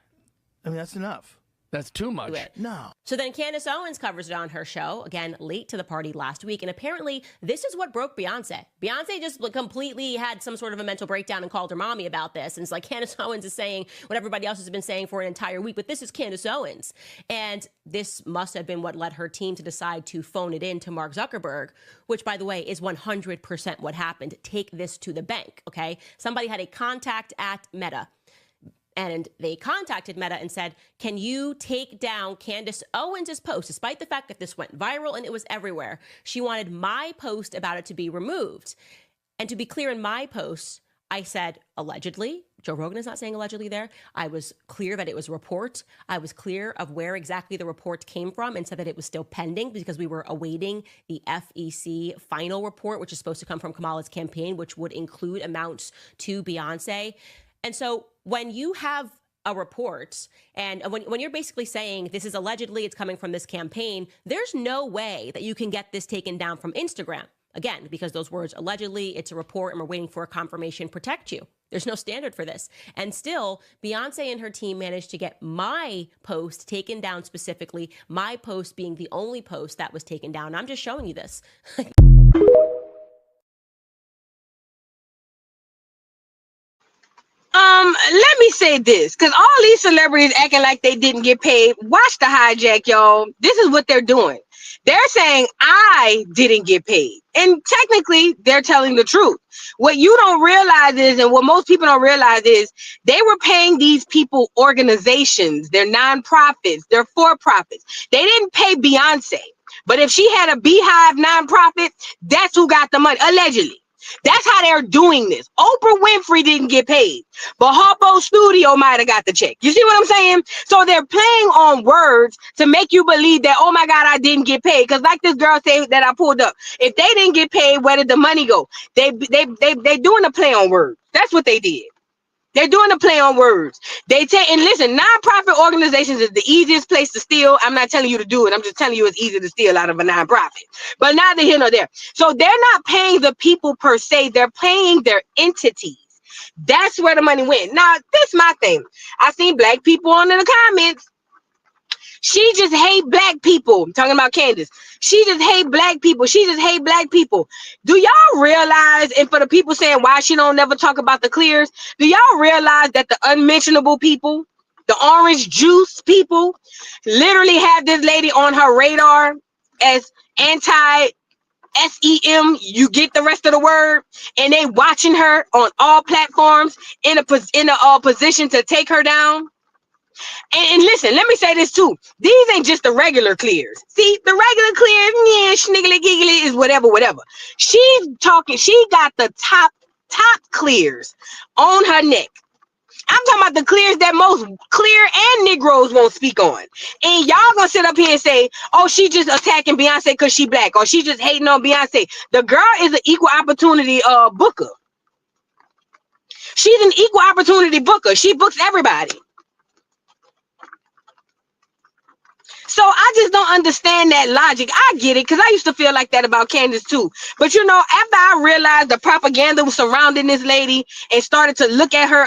I mean, that's enough. That's too much. No. So then Candace Owens covers it on her show, again, late to the party last week. And apparently this is what broke Beyonce. Beyonce just completely had some sort of a mental breakdown and called her mommy about this. And it's like Candace Owens is saying what everybody else has been saying for an entire week, but this is Candace Owens. And this must have been what led her team to decide to phone it in to Mark Zuckerberg, which, by the way, is 100% what happened. Take this to the bank, okay? Somebody had a contact at Meta. And they contacted Meta and said, can you take down Candace Owens' post, despite the fact that this went viral and it was everywhere? She wanted my post about it to be removed. And to be clear, in my post, I said, allegedly. Joe Rogan is not saying allegedly there. I was clear that it was a report. I was clear of where exactly the report came from and said that it was still pending because we were awaiting the FEC final report, which is supposed to come from Kamala's campaign, which would include amounts to Beyonce. And so when you have a report and when you're basically saying this is allegedly, it's coming from this campaign, there's no way that you can get this taken down from Instagram. Again, because those words allegedly, it's a report and we're waiting for a confirmation, protect you. There's no standard for this. And still, Beyonce and her team managed to get my post taken down specifically, my post being the only post that was taken down. I'm just showing you this. Let me say this, because all these celebrities acting like they didn't get paid. Watch the hijack, y'all. This is what they're doing. They're saying I didn't get paid. And technically, they're telling the truth. What you don't realize is, and what most people don't realize is, they were paying these people organizations. They're nonprofits. They're for-profits. They didn't pay Beyonce. But if she had a Beehive nonprofit, that's who got the money, allegedly. That's how they're doing this. Oprah Winfrey didn't get paid, but Herbo Studio might have got the check. You see what I'm saying? So they're playing on words to make you believe that, oh my God, I didn't get paid. Because like this girl said that I pulled up, if they didn't get paid, where did the money go? They doing a play on words. That's what they did. They're doing a play on words. They take and listen, nonprofit organizations is the easiest place to steal. I'm not telling you to do it. I'm just telling you it's easy to steal out of a nonprofit. But neither here nor there. So they're not paying the people per se. They're paying their entities. That's where the money went. Now, this is my thing. I seen black people on in the comments. She just hate black people. I'm talking about Candace. She just hate black people. She just hate black people. Do y'all realize, and for the people saying why she don't never talk about the clears, do y'all realize that the unmentionable people, the orange juice people, literally have this lady on her radar as anti-SEM, you get the rest of the word, and they watching her on all platforms in a position to take her down? And listen, let me say this too. These ain't just the regular clears. See, the regular clears, yeah, schniggly giggly is whatever. She's talking, she got the top clears on her neck. I'm talking about the clears that most clear and Negroes won't speak on. And y'all gonna sit up here and say, oh, she just attacking Beyonce because she black, or she just hating on Beyonce. The girl is an equal opportunity booker. She's an equal opportunity booker. She books everybody. So I just don't understand that logic. I get it, because I used to feel like that about Candace too. But you know, after I realized the propaganda was surrounding this lady and started to look at her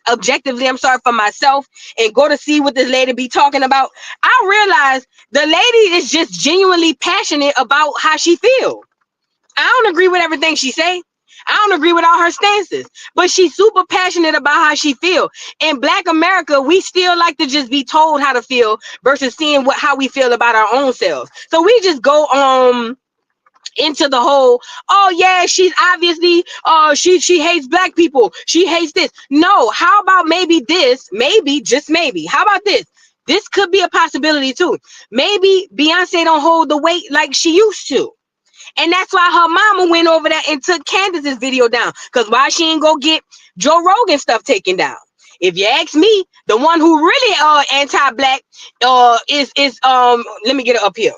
objectively, I'm sorry, for myself, and go to see what this lady be talking about, I realized the lady is just genuinely passionate about how she feels. I don't agree with everything she say. I don't agree with all her stances, but she's super passionate about how she feel. In Black America, we still like to just be told how to feel versus seeing how we feel about our own selves. So we just go on into the whole, oh yeah, she's obviously she hates black people, she hates this. No, how about maybe this, maybe just maybe, how about this could be a possibility too. Maybe Beyonce don't hold the weight like she used to, and that's why her mama went over there and took Candace's video down, because why she ain't go get Joe Rogan stuff taken down. If you ask me, the one who really anti-black is let me get it up here.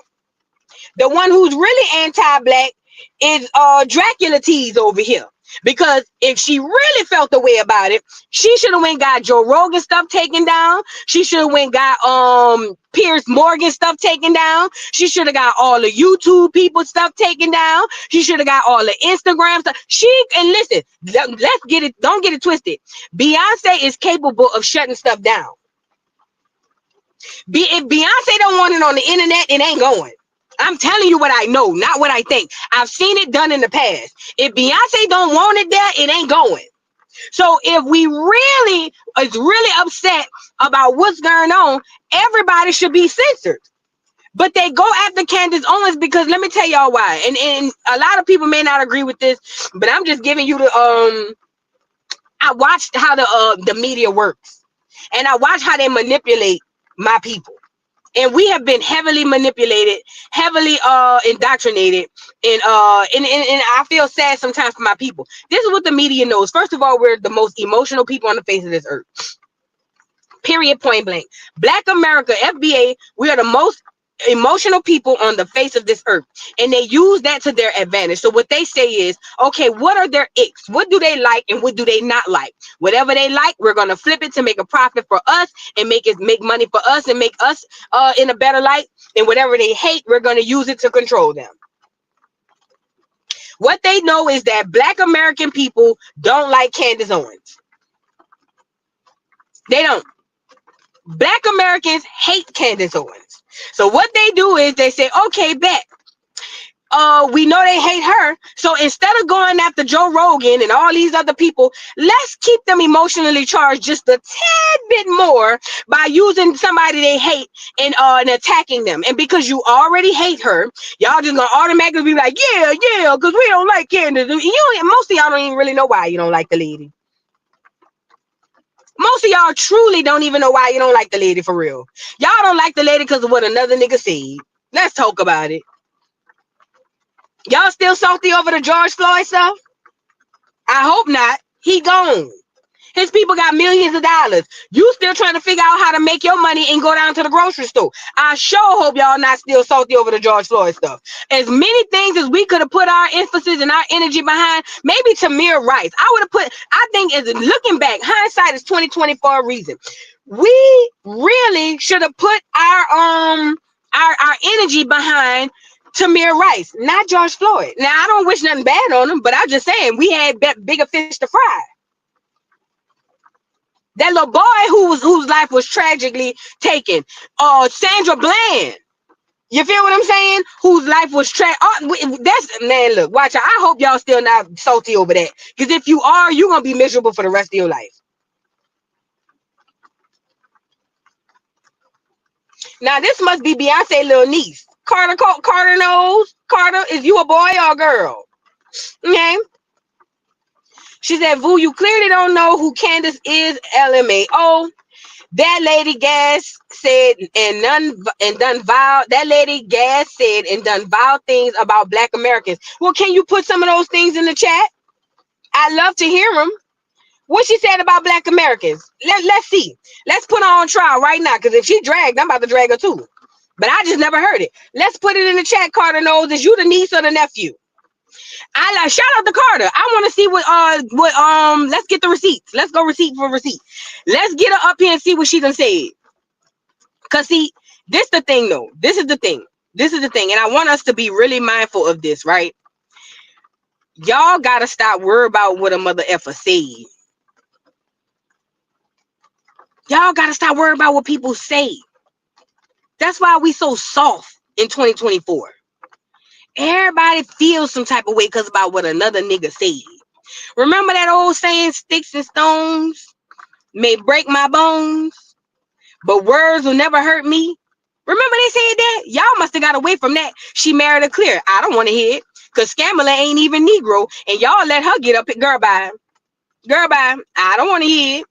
The one who's really anti-black is Dracula Tease over here. Because if she really felt the way about it, she should have went got Joe Rogan stuff taken down. She should have went got Piers Morgan stuff taken down. She should have got all the YouTube people stuff taken down. She should have got all the Instagram stuff. And listen, let's get it, don't get it twisted. Beyonce is capable of shutting stuff down. If Beyonce don't want it on the internet, it ain't going. I'm telling you what I know, not what I think. I've seen it done in the past. If Beyonce don't want it there, it ain't going. So if we really is really upset about what's going on, everybody should be censored. But they go after Candace Owens because let me tell y'all why. And a lot of people may not agree with this, but I'm just giving you the I watched how the media works, and I watched how they manipulate my people. And we have been heavily manipulated, heavily indoctrinated, and I feel sad sometimes for my people. This is what the media knows. First of all, we're the most emotional people on the face of this earth. Period, point blank. Black America, FBA, we are the most emotional people on the face of this earth, and they use that to their advantage. So what they say is, okay, what are their icks? What do they like and what do they not like? Whatever they like, we're gonna flip it to make a profit for us and make money for us and make us in a better light. And whatever they hate, we're gonna use it to control them. What they know is that Black American people don't like Candace Owens. They don't. Black Americans hate Candace Owens. So what they do is they say, okay, bet. We know they hate her. So instead of going after Joe Rogan and all these other people, let's keep them emotionally charged just a tad bit more by using somebody they hate and attacking them. And because you already hate her, y'all just gonna automatically be like, yeah, because we don't like Candace. Most of y'all don't even really know why you don't like the lady. Most of y'all truly don't even know why you don't like the lady for real. Y'all don't like the lady because of what another nigga said. Let's talk about it. Y'all still salty over the George Floyd stuff? I hope not. He gone. His people got millions of dollars. You still trying to figure out how to make your money and go down to the grocery store. I sure hope y'all not still salty over the George Floyd stuff. As many things as we could have put our emphasis and our energy behind, maybe Tamir Rice. I think as looking back, hindsight is 20/20 for a reason. We really should have put our energy behind Tamir Rice, not George Floyd. Now, I don't wish nothing bad on him, but I'm just saying we had bigger fish to fry. That little boy whose life was tragically taken, Sandra Bland. You feel what I'm saying? Whose life was that's, man, look, watch out. I hope y'all still not salty over that. Because if you are, you're going to be miserable for the rest of your life. Now, this must be Beyonce's little niece. Carter Knowles. Carter, is you a boy or a girl? Okay. She said, Vu, you clearly don't know who Candace is, LMAO. That lady Gas said that lady Gas said and done vile things about Black Americans. Well, can you put some of those things in the chat? I'd love to hear them. What she said about Black Americans. Let's see. Let's put her on trial right now, because if she dragged, I'm about to drag her too. But I just never heard it. Let's put it in the chat, Carter Knows. Is you the niece or the nephew? Shout out to Carter. I want to see what let's get the receipts. Let's go receipt for receipt. Let's get her up here and see what she done said. Cause see, this the thing though. This is the thing. And I want us to be really mindful of this, right? Y'all gotta stop worrying about what a mother effer said. Y'all gotta stop worrying about what people say. That's why we so soft in 2024. Everybody feels some type of way because about what another nigga said. Remember that old saying, sticks and stones may break my bones, but words will never hurt me? Remember they said that? Y'all must have got away from that. She married a clear. I don't want to hear it. Because Scamala ain't even Negro, and y'all let her get up it. Girl, bye. Girl, bye. I don't want to hear it.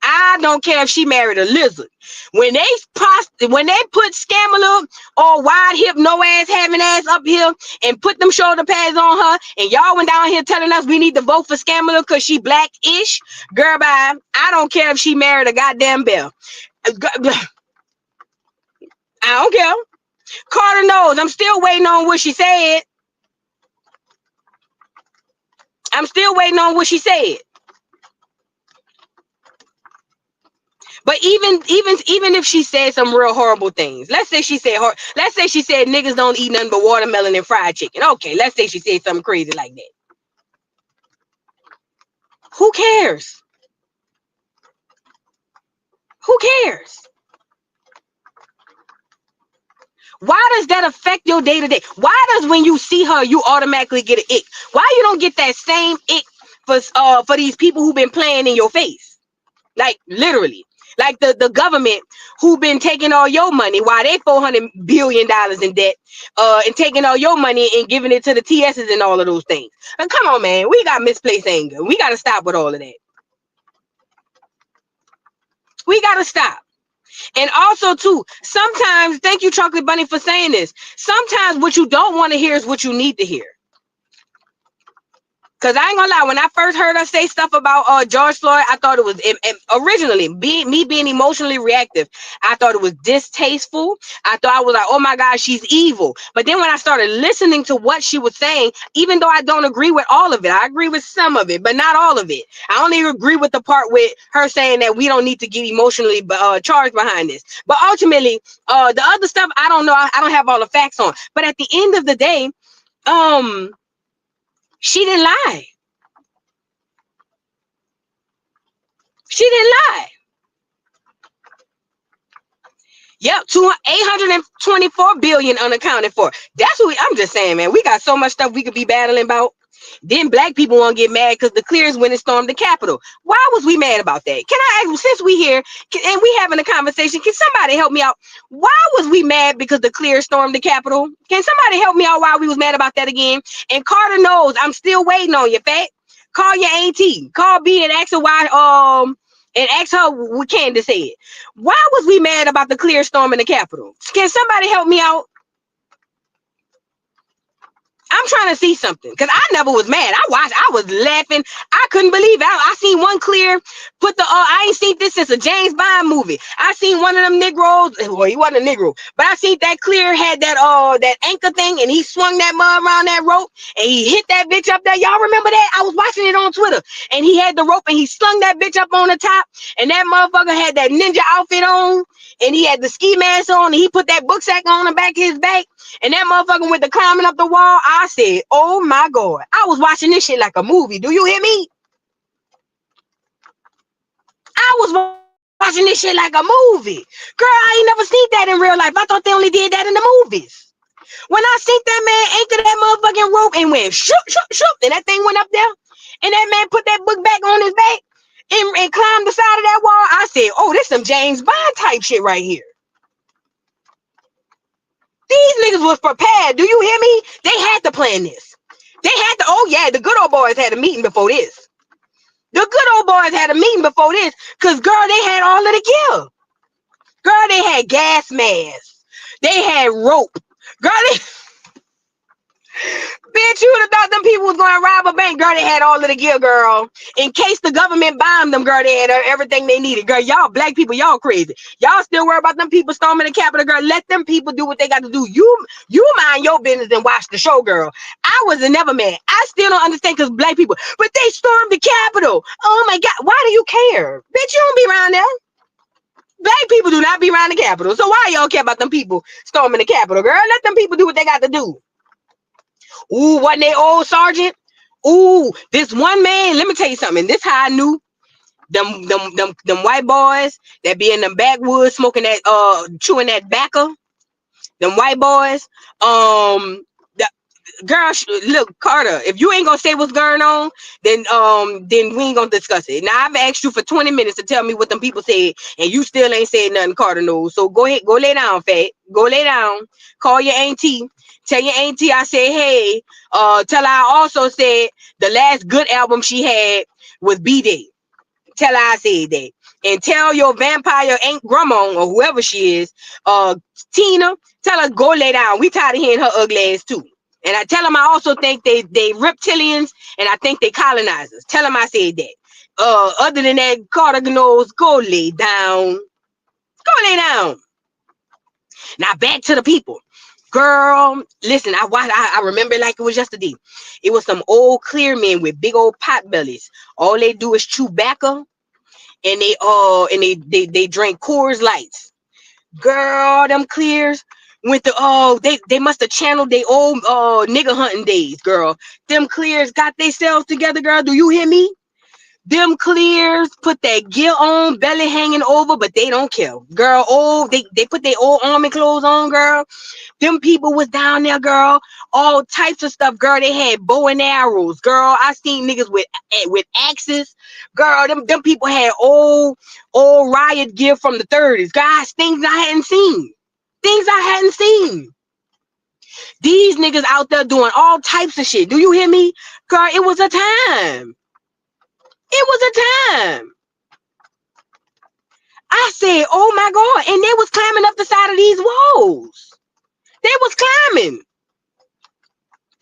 I don't care if she married a lizard. When they put Scamala or wide hip, no ass having ass up here and put them shoulder pads on her, and y'all went down here telling us we need to vote for Scamala because she black-ish, girl, bye. I don't care if she married a goddamn bell. I don't care. Carter knows. I'm still waiting on what she said. I'm still waiting on what she said. But even if she said some real horrible things, let's say she said niggas don't eat nothing but watermelon and fried chicken. Okay, let's say she said something crazy like that. Who cares? Who cares? Why does that affect your day-to-day? Why does when you see her, you automatically get an ick? Why you don't get that same ick for these people who've been playing in your face? Like literally. Like the government who been taking all your money while they $400 billion in debt, and taking all your money and giving it to the TSs and all of those things. And come on, man, we got misplaced anger. We got to stop with all of that. We got to stop. And also, too, sometimes, thank you, Chocolate Bunny, for saying this. Sometimes what you don't want to hear is what you need to hear. Because I ain't gonna lie, when I first heard her say stuff about George Floyd, I thought it was, originally, me being emotionally reactive, I thought it was distasteful. I thought I was like, oh my God, she's evil. But then when I started listening to what she was saying, even though I don't agree with all of it, I agree with some of it, but not all of it. I only agree with the part with her saying that we don't need to get emotionally charged behind this. But ultimately, the other stuff, I don't know. I don't have all the facts on. But at the end of the day, she didn't lie. She didn't lie. Yep, 824 billion unaccounted for. That's what I'm just saying, man. We got so much stuff we could be battling about. Then black people won't get mad because the clears went and stormed the Capitol. Why was we mad about that? Can I ask, since we here and we having a conversation, can somebody help me out? Why was we mad because the clears stormed the Capitol? Can somebody help me out why we was mad about that again? And Carter knows I'm still waiting on you, fat. Call your auntie. Call B and ask her why, and ask her what Candace said. Why was we mad about the clear storm in the Capitol? Can somebody help me out? I'm trying to see something because I never was mad. I was laughing. I couldn't believe it. I seen one clear put the I ain't seen this since a James Bond movie. I seen one of them Negroes. Well, he wasn't a Negro, but I seen that clear had that anchor thing, and he swung that mud around that rope and he hit that bitch up there. Y'all remember that? I was watching it on Twitter, and he had the rope and he slung that bitch up on the top, and that motherfucker had that ninja outfit on, and he had the ski mask on, and he put that book sack on the back of his back. And that motherfucker went to climbing up the wall. I said, oh my God. I was watching this shit like a movie. Do you hear me? I was watching this shit like a movie. Girl, I ain't never seen that in real life. I thought they only did that in the movies. When I seen that man anchor that motherfucking rope and went shoop, shoop, shoop, and that thing went up there, and that man put that book back on his back and climbed the side of that wall, I said, oh, this some James Bond type shit right here. These niggas was prepared. Do you hear me? They had to plan this. They had to, oh yeah, the good old boys had a meeting before this. The good old boys had a meeting before this. Because, girl, they had all of the gear. Girl, they had gas masks. They had rope. Girl, bitch, you would have thought them people was going to rob a bank. Girl, they had all of the gear, girl. In case the government bombed them, girl, they had everything they needed. Girl, y'all black people, y'all crazy. Y'all still worry about them people storming the Capitol, girl. Let them people do what they got to do. You mind your business and watch the show, girl. I was never mad. I still don't understand because black people, but they stormed the Capitol. Oh my God, why do you care? Bitch, you don't be around there. Black people do not be around the Capitol. So why y'all care about them people storming the Capitol, girl? Let them people do what they got to do. Ooh, wasn't they old sergeant? Ooh, this one man, let me tell you something. This how I knew them white boys that be in the backwoods smoking that chewing that tobacco. Them white boys, girl, look, Carter, if you ain't gonna say what's going on, then we ain't gonna discuss it. Now I've asked you for 20 minutes to tell me what them people said, and you still ain't said nothing, Carter knows. So go ahead, go lay down, fat. Go lay down. Call your auntie. Tell your auntie I said, hey, tell her I also said the last good album she had was B-Day. Tell her I said that. And tell your vampire Aunt Grandma or whoever she is, Tina, tell her go lay down. We tired of hearing her ugly ass too. And I tell them I also think they reptilians and I think they colonizers. Tell them I said that. Other than that, Carter Knowles, go lay down. Go lay down. Now back to the people. Girl, listen, I remember it like it was yesterday. It was some old clear men with big old pot bellies. All they do is chew tobacco and they drink Coors Lights. Girl, them clears went to they must have channeled their old nigga hunting days, girl. Them clears got themselves together, girl. Do you hear me? Them clears put that gear on, belly hanging over, but they don't care. Girl, they put their old army clothes on, girl. Them people was down there, girl. All types of stuff, girl. They had bow and arrows, girl. I seen niggas with axes. Girl, them people had old riot gear from the 30s. Guys, things I hadn't seen. Things I hadn't seen. These niggas out there doing all types of shit. Do you hear me? Girl, it was a time. It was a time. I said, oh my God. And they was climbing up the side of these walls. They was climbing.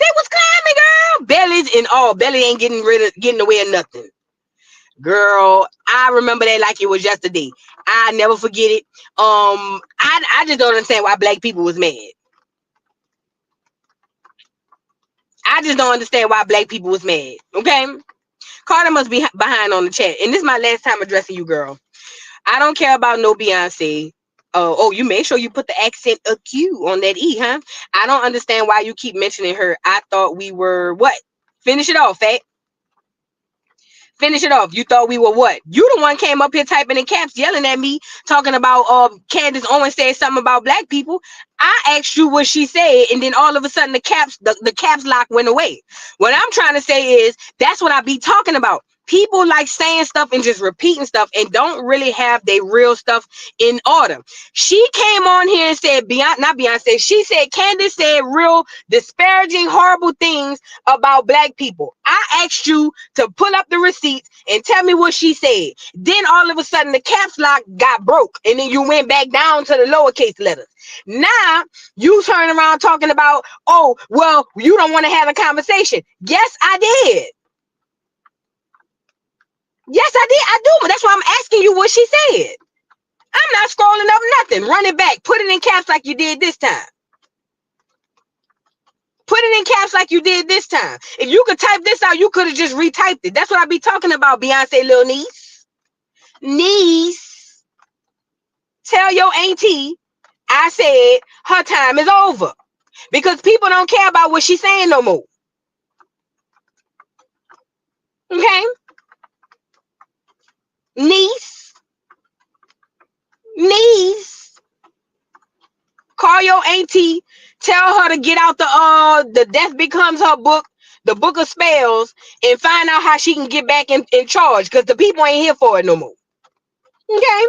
They was climbing, girl. Bellies and all. Belly ain't getting away of nothing. Girl, I remember that like it was yesterday. I never forget it. I just don't understand why black people was mad. I just don't understand why black people was mad. Okay? Carter must be behind on the chat. And this is my last time addressing you, girl. I don't care about no Beyonce. You make sure you put the accent Q on that E, huh? I don't understand why you keep mentioning her. I thought we were what? Finish it off, fat. Finish it off. You thought we were what? You the one came up here typing in caps, yelling at me, talking about Candace Owens said something about black people. I asked you what she said, and then all of a sudden the caps lock went away. What I'm trying to say is that's what I be talking about. People like saying stuff and just repeating stuff and don't really have their real stuff in order. She came on here and said, not Beyonce, she said Candace said real disparaging, horrible things about black people. I asked you to pull up the receipts and tell me what she said. Then all of a sudden the caps lock got broke and then you went back down to the lowercase letters. Now you turn around talking about, oh, well, you don't want to have a conversation. Yes, I did. Yes, I did. I do. But that's why I'm asking you what she said. I'm not scrolling up nothing. Run it back. Put it in caps like you did this time. Put it in caps like you did this time. If you could type this out, you could have just retyped it. That's what I be talking about, Beyonce, little niece. Niece. Tell your auntie I said her time is over. Because people don't care about what she's saying no more. Okay? Niece, call your auntie, tell her to get out the Death Becomes Her book, the book of spells, and find out how she can get back in charge, because the people ain't here for it no more. Okay?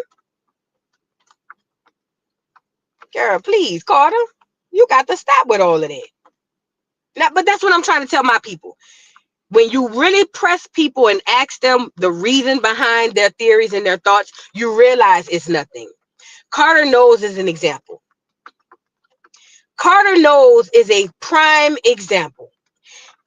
Girl, please, Carter, you got to stop with all of that. Now, but that's what I'm trying to tell my people. When you really press people and ask them the reason behind their theories and their thoughts, you realize it's nothing. Carter Knowles is an example. Carter Knowles is a prime example.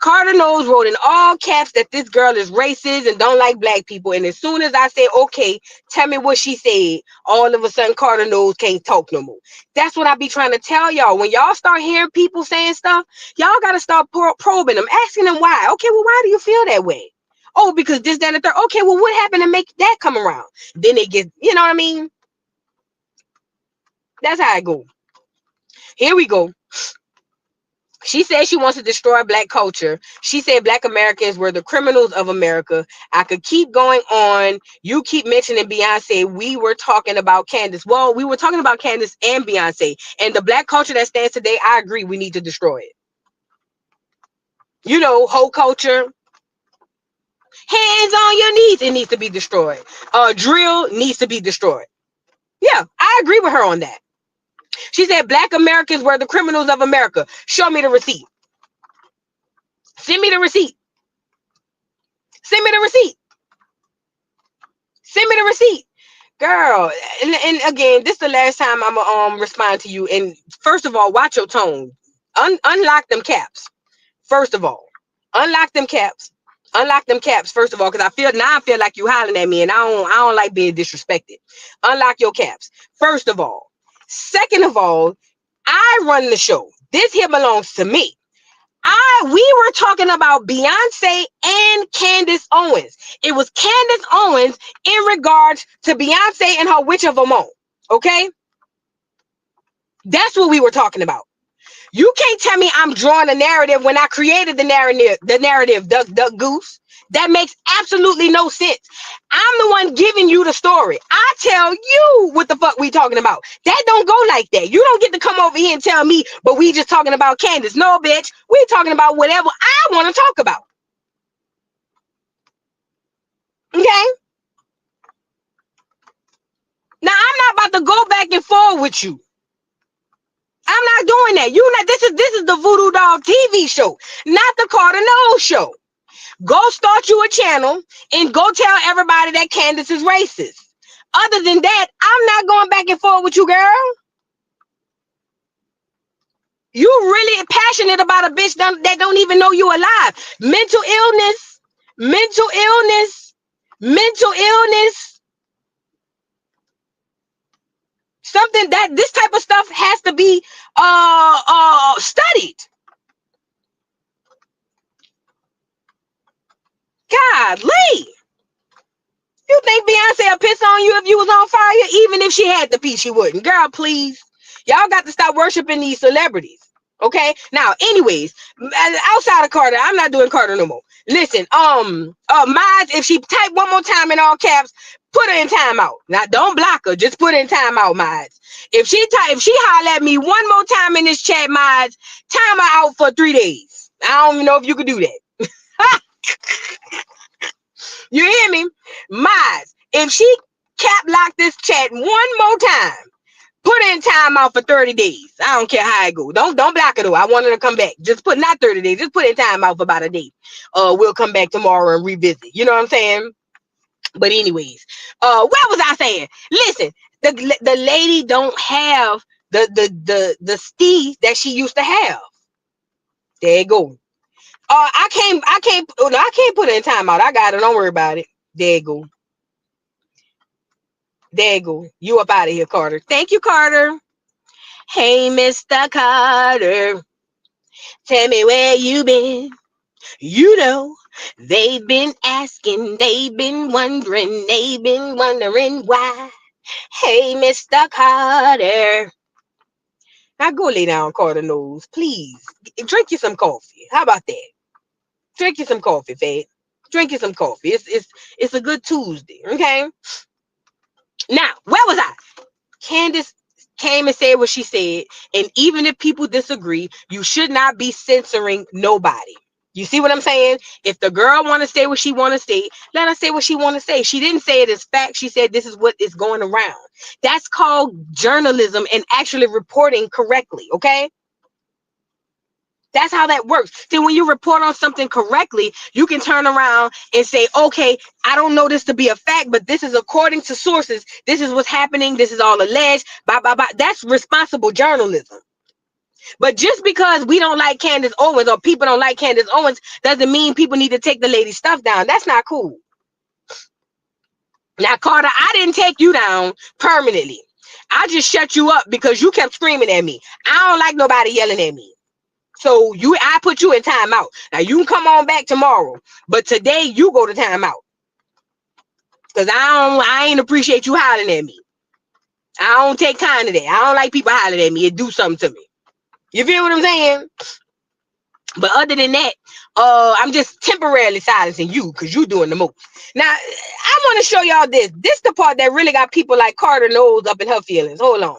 Carter Knowles wrote in all caps that this girl is racist and don't like black people. And as soon as I say, okay, tell me what she said, all of a sudden Carter Knowles can't talk no more. That's what I be trying to tell y'all. When y'all start hearing people saying stuff, y'all got to start probing them, asking them why. Okay, well, why do you feel that way? Oh, because this, that, and the third. Okay, well, what happened to make that come around? Then they get, you know what I mean? That's how I go. Here we go. She said she wants to destroy black culture. She said black Americans were the criminals of America. I could keep going on. You keep mentioning Beyonce. We were talking about Candace. Well, we were talking about Candace and Beyonce. And the black culture that stands today, I agree, we need to destroy it. You know, hoe culture. Hands on your knees, it needs to be destroyed. Drill needs to be destroyed. Yeah, I agree with her on that. She said Black Americans were the criminals of America. Show me the receipt. Send me the receipt. Send me the receipt. Send me the receipt. Girl, and again, this is the last time I'm gonna respond to you. And first of all, watch your tone. Unlock them caps. First of all, unlock them caps. Unlock them caps. First of all, because I feel like you hollering at me, and I don't like being disrespected. Unlock your caps. First of all. Second of all, I run the show. This here belongs to me. We were talking about Beyonce and Candace Owens. It was Candace Owens in regards to Beyonce and her Witch of a Mo. Okay? That's what we were talking about. You can't tell me I'm drawing a narrative when I created the narrative, Duck Goose. That makes absolutely no sense. I'm the one giving you the story. I tell you what the fuck we talking about. That don't go like that. You don't get to come over here and tell me, but we just talking about Candace. No, bitch. We talking about whatever I want to talk about. Okay? Now, I'm not about to go back and forth with you. I'm not doing that. This is the Voodoo Dog TV show, not the Carter Knowles show. Go start you a channel and go tell everybody that Candace is racist. Other than that, I'm not going back and forth with you, girl. You really passionate about a bitch that don't even know you alive. Mental illness. Something that this type of stuff has to be studied. Golly. You think Beyonce will piss on you if you was on fire? Even if she had the pee, she wouldn't. Girl, please. Y'all got to stop worshiping these celebrities. Okay? Now, anyways, outside of Carter, I'm not doing Carter no more. Listen, Miles, if she type one more time in all caps, put her in timeout. Now, don't block her. Just put her in timeout, Miles. If she holler at me one more time in this chat, Miles, time her out for 3 days. I don't even know if you could do that. You hear me? Miles, if she cap lock this chat one more time, put her in timeout for 30 days. I don't care how it goes. Don't block her though. I want her to come back. Just put not 30 days. Just put her in timeout for about a day. We'll come back tomorrow and revisit. You know what I'm saying? But anyways, what was I saying? Listen, the lady don't have the steez that she used to have. There you go. I can't put it in timeout. I got it. Don't worry about it. There you go. There you go. You up out of here, Carter. Thank you, Carter. Hey, Mr. Carter. Tell me where you been. You know, they've been asking, they've been wondering why. Hey, Mr. Carter. Now go lay down, Carter Knowles. Please. Drink you some coffee. How about that? Drink you some coffee, Fed. Drink you some coffee. It's a good Tuesday, okay? Now, where was I? Candace came and said what she said, and even if people disagree, you should not be censoring nobody. You see what I'm saying? If the girl want to say what she want to say, let her say what she want to say. She didn't say it as fact. She said this is what is going around. That's called journalism and actually reporting correctly, okay? That's how that works. Then when you report on something correctly, you can turn around and say, okay, I don't know this to be a fact, but this is according to sources. This is what's happening. This is all alleged. Blah, blah, blah. That's responsible journalism. But just because we don't like Candace Owens or people don't like Candace Owens doesn't mean people need to take the lady's stuff down. That's not cool. Now, Carter, I didn't take you down permanently. I just shut you up because you kept screaming at me. I don't like nobody yelling at me. So I put you in timeout. Now you can come on back tomorrow, but today you go to timeout. Cause I ain't appreciate you hollering at me. I don't take kind of that. I don't like people hollering at me. It do something to me. You feel what I'm saying? But other than that, I'm just temporarily silencing you because you doing the most. Now I want to show y'all this. This the part that really got people like Carter Knowles up in her feelings. Hold on.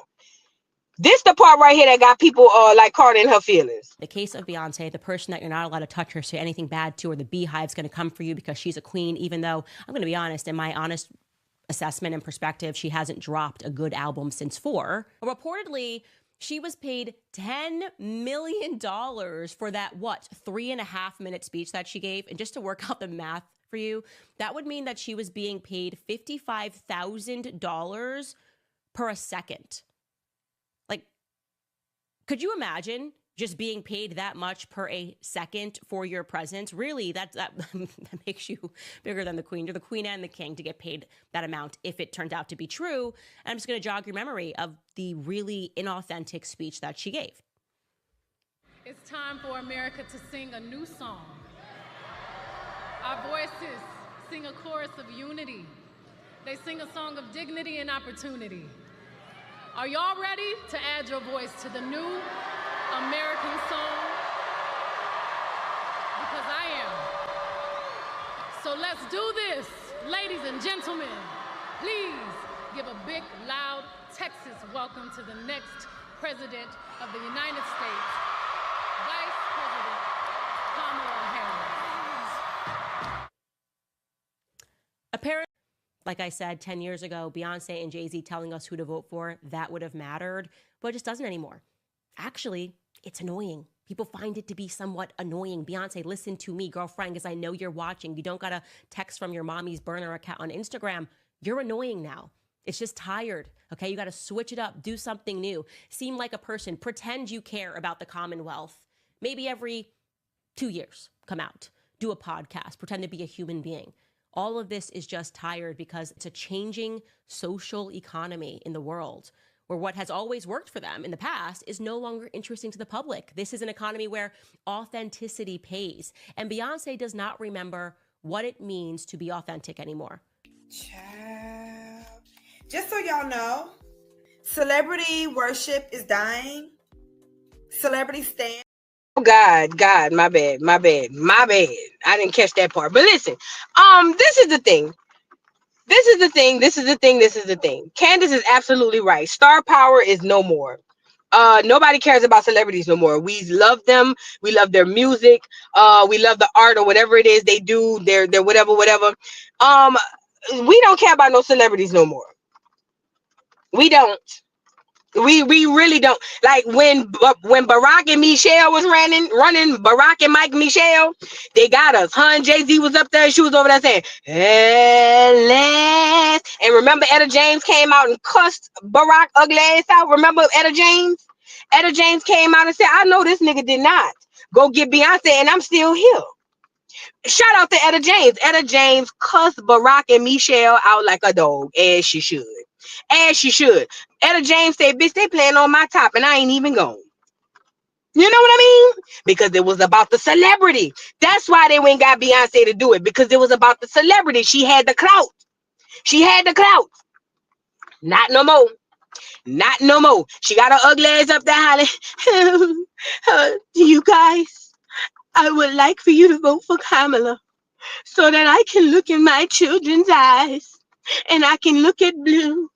This the part right here that got people like caught in her feelings. The case of Beyonce, the person that you're not allowed to touch her, say anything bad to, or the beehive's going to come for you because she's a queen, even though I'm going to be honest, in my honest assessment and perspective, she hasn't dropped a good album since 4. Reportedly, she was paid $10 million for that, 3.5-minute speech that she gave. And just to work out the math for you, that would mean that she was being paid $55,000 per a second. Like, could you imagine just being paid that much per a second for your presence? Really, that makes you bigger than the queen. You're the queen and the king to get paid that amount if it turned out to be true. And I'm just going to jog your memory of the really inauthentic speech that she gave. It's time for America to sing a new song. Our voices sing a chorus of unity. They sing a song of dignity and opportunity. Are y'all ready to add your voice to the new American song? Because I am. So let's do this, ladies and gentlemen. Please give a big, loud Texas welcome to the next President of the United States, Vice President Kamala Harris. Apparently, like I said, 10 years ago, Beyonce and Jay-Z telling us who to vote for, that would have mattered, but it just doesn't anymore. Actually, it's annoying. People find it to be somewhat annoying. Beyonce, listen to me, girlfriend, because I know you're watching. You don't got a text from your mommy's burner account on Instagram. You're annoying now. It's just tired, okay? You got to switch it up, do something new. Seem like a person. Pretend you care about the Commonwealth. Maybe every 2 years, come out, do a podcast, pretend to be a human being. All of this is just tired because it's a changing social economy in the world where what has always worked for them in the past is no longer interesting to the public. This is an economy where authenticity pays. And Beyonce does not remember what it means to be authentic anymore. Child. Just so y'all know, celebrity worship is dying. Celebrity stand. Oh God, my bad. I didn't catch that part. But listen, this is the thing. Candace is absolutely right. Star power is no more. Nobody cares about celebrities no more. We love them. We love their music. We love the art or whatever it is they do. Their whatever. We don't care about no celebrities no more. We don't. We really don't. Like when Barack and Michelle was running Barack and Mike Michelle, they got us. Her and Jay-Z was up there. She was over there saying, "Last." And remember, Etta James came out and cussed Barack ugly ass out. Remember Etta James? Etta James came out and said, "I know this nigga did not go get Beyonce, and I'm still here." Shout out to Etta James. Etta James cussed Barack and Michelle out like a dog, as she should. As she should. Etta James said, "Bitch, they playing on my top and I ain't even gone." You know what I mean? Because it was about the celebrity. That's why they went and got Beyonce to do it. Because it was about the celebrity. She had the clout. Not no more. She got her ugly ass up there hollering, "You guys, I would like for you to vote for Kamala so that I can look in my children's eyes and I can look at blue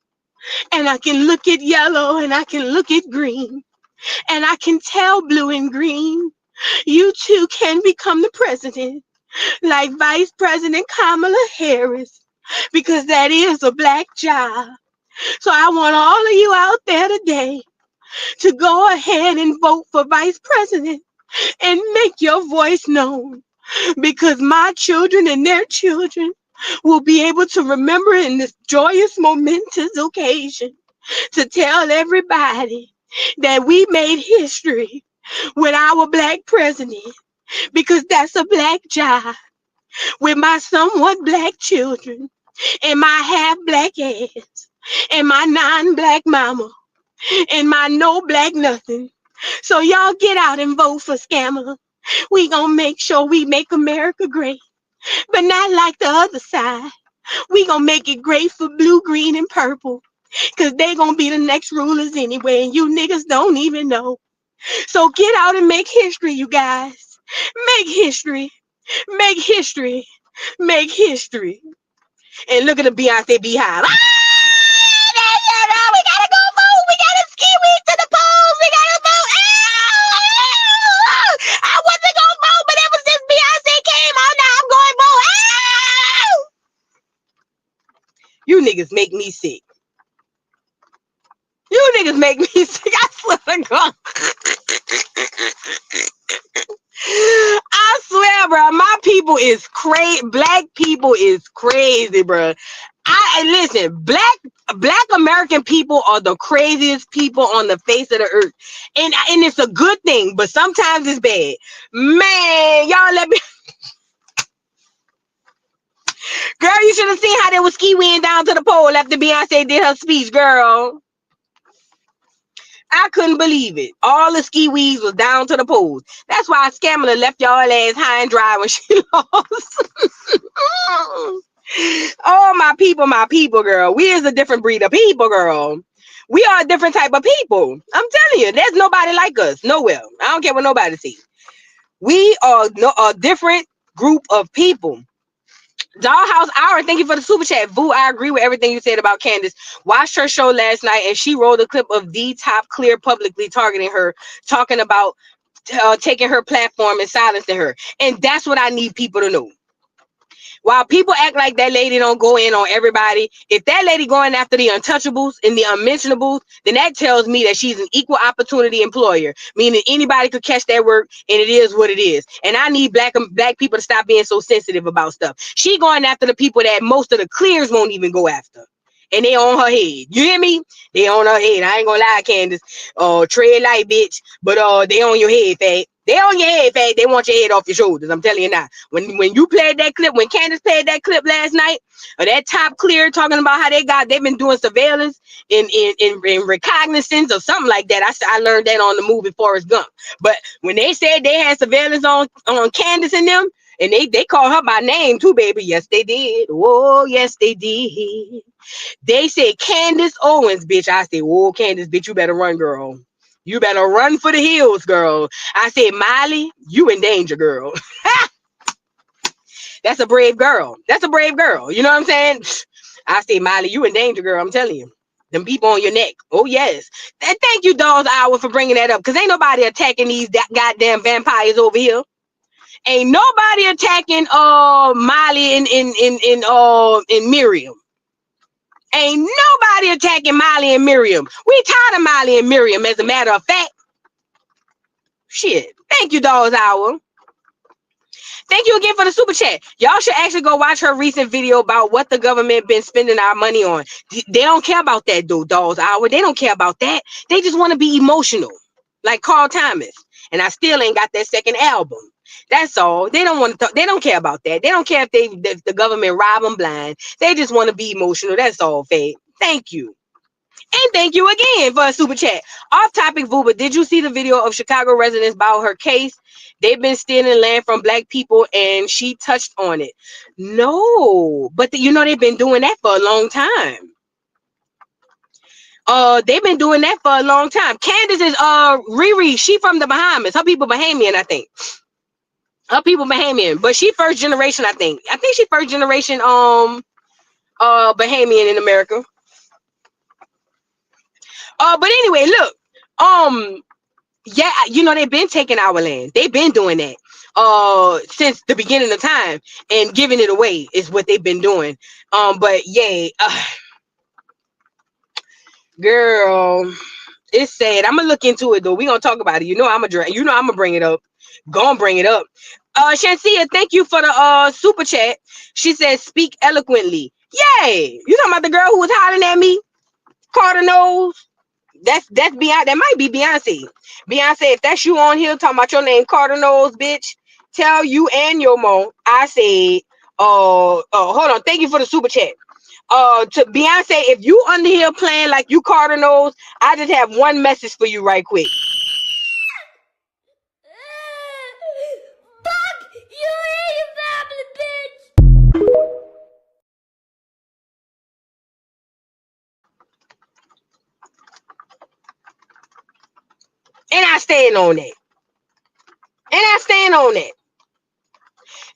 and I can look at yellow and I can look at green and I can tell blue and green, you too can become the president like Vice President Kamala Harris, because that is a black job. So I want all of you out there today to go ahead and vote for Vice President and make your voice known, because my children and their children will be able to remember in this joyous, momentous occasion to tell everybody that we made history with our black president, because that's a black job, with my somewhat black children and my half black ass and my non-black mama and my no black nothing. So y'all get out and vote for Scammer. We gonna make sure we make America great, but not like the other side. We gonna make it great for blue, green, and purple, because they gonna be the next rulers anyway, and you niggas don't even know. So get out and make history, you guys. Make history. Make history. Make history. And look at the Beyonce beehive. We gotta go vote. We gotta ski week to the polls. You niggas make me sick. You niggas make me sick. I swear to God. I swear, bro. My people is crazy. Black people is crazy, bro. Listen. Black American people are the craziest people on the face of the earth, and it's a good thing, but sometimes it's bad. Man, y'all let me. Girl, you should have seen how they was ski-weeing down to the pole after Beyonce did her speech, girl. I couldn't believe it. All the ski-wees was down to the poles. That's why Scammer left y'all ass high and dry when she lost. Oh, my people, girl. We is a different breed of people, girl. We are a different type of people. I'm telling you, there's nobody like us. Nowhere. I don't care what nobody sees. We are a different group of people. Dollhouse Hour, thank you for the super chat. Boo, I agree with everything you said about Candace. Watched her show last night, and she rolled a clip of D Top Clear publicly targeting her, talking about taking her platform and silencing her. And that's what I need people to know. While people act like that lady don't go in on everybody, if that lady going after the untouchables and the unmentionables, then that tells me that she's an equal opportunity employer, meaning anybody could catch that work, and it is what it is. And I need black people to stop being so sensitive about stuff. She going after the people that most of the clears won't even go after. And they on her head. You hear me? They on her head. I ain't gonna lie, Candace. Tread light, bitch. But they on your head, fat. They on your head, fat. They want your head off your shoulders. I'm telling you now. When you played that clip, when Candace played that clip last night, or that Top Clear talking about how they've been doing surveillance in recognizance or something like that. I learned that on the movie Forrest Gump. But when they said they had surveillance on Candace and them, and they called her by name too, baby. Yes, they did. Oh, yes, they did. They said Candace Owens, bitch. I said, whoa, Candace, bitch, you better run, girl. You better run for the hills, girl. I said, Miley, you in danger, girl. That's a brave girl. That's a brave girl. You know what I'm saying? I said, Miley, you in danger, girl. I'm telling you. Them people on your neck. Oh, yes. And thank you, Dolls Hour, for bringing that up, because ain't nobody attacking these goddamn vampires over here. Ain't nobody attacking Miley and Miriam. Ain't nobody attacking Miley and Miriam. We tired of Miley and Miriam, as a matter of fact. Shit. Thank you, Dolls Hour. Thank you again for the super chat. Y'all should actually go watch her recent video about what the government been spending our money on. They don't care about that, though, Dolls Hour. They don't care about that. They just want to be emotional, like Carl Thomas. And I still ain't got that second album. That's all. They don't want to. They don't care about that. They don't care if the government rob them blind. They just want to be emotional. That's all, Faye. Thank you. And thank you again for a super chat. Off topic, Boo, but did you see the video of Chicago residents about her case? They've been stealing land from black people, and she touched on it. No, but they've been doing that for a long time. They've been doing that for a long time. Candace is Riri. She from the Bahamas. Her people Bahamian, I think. Her people Bahamian, but she first generation, I think. I think she first generation Bahamian in America. But anyway, look, yeah, they've been taking our land. They've been doing that since the beginning of time, and giving it away is what they've been doing. But yeah, girl, it's sad. I'm gonna look into it though. We gonna talk about it. I'm gonna bring it up. Gonna bring it up. Shansia, thank you for the super chat. She says, speak eloquently. Yay! You talking about the girl who was hollering at me? Carter Knowles. That's Beyonce. That might be Beyonce. Beyonce, if that's you on here talking about your name Carter Knowles, bitch, tell you and your mom I said, hold on. Thank you for the super chat. To Beyonce, if you under here playing like you Carter Knowles, I just have one message for you right quick. Fuck you and your family, bitch! And I stand on that.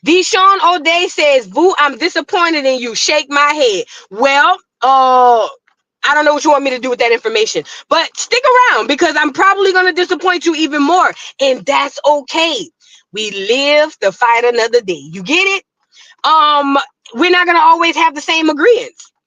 Deshaun O'Day says, Boo, I'm disappointed in you. Shake my head. Well, I don't know what you want me to do with that information, but stick around because I'm probably going to disappoint you even more. And that's okay. We live to fight another day. You get it? We're not going to always have the same agreements.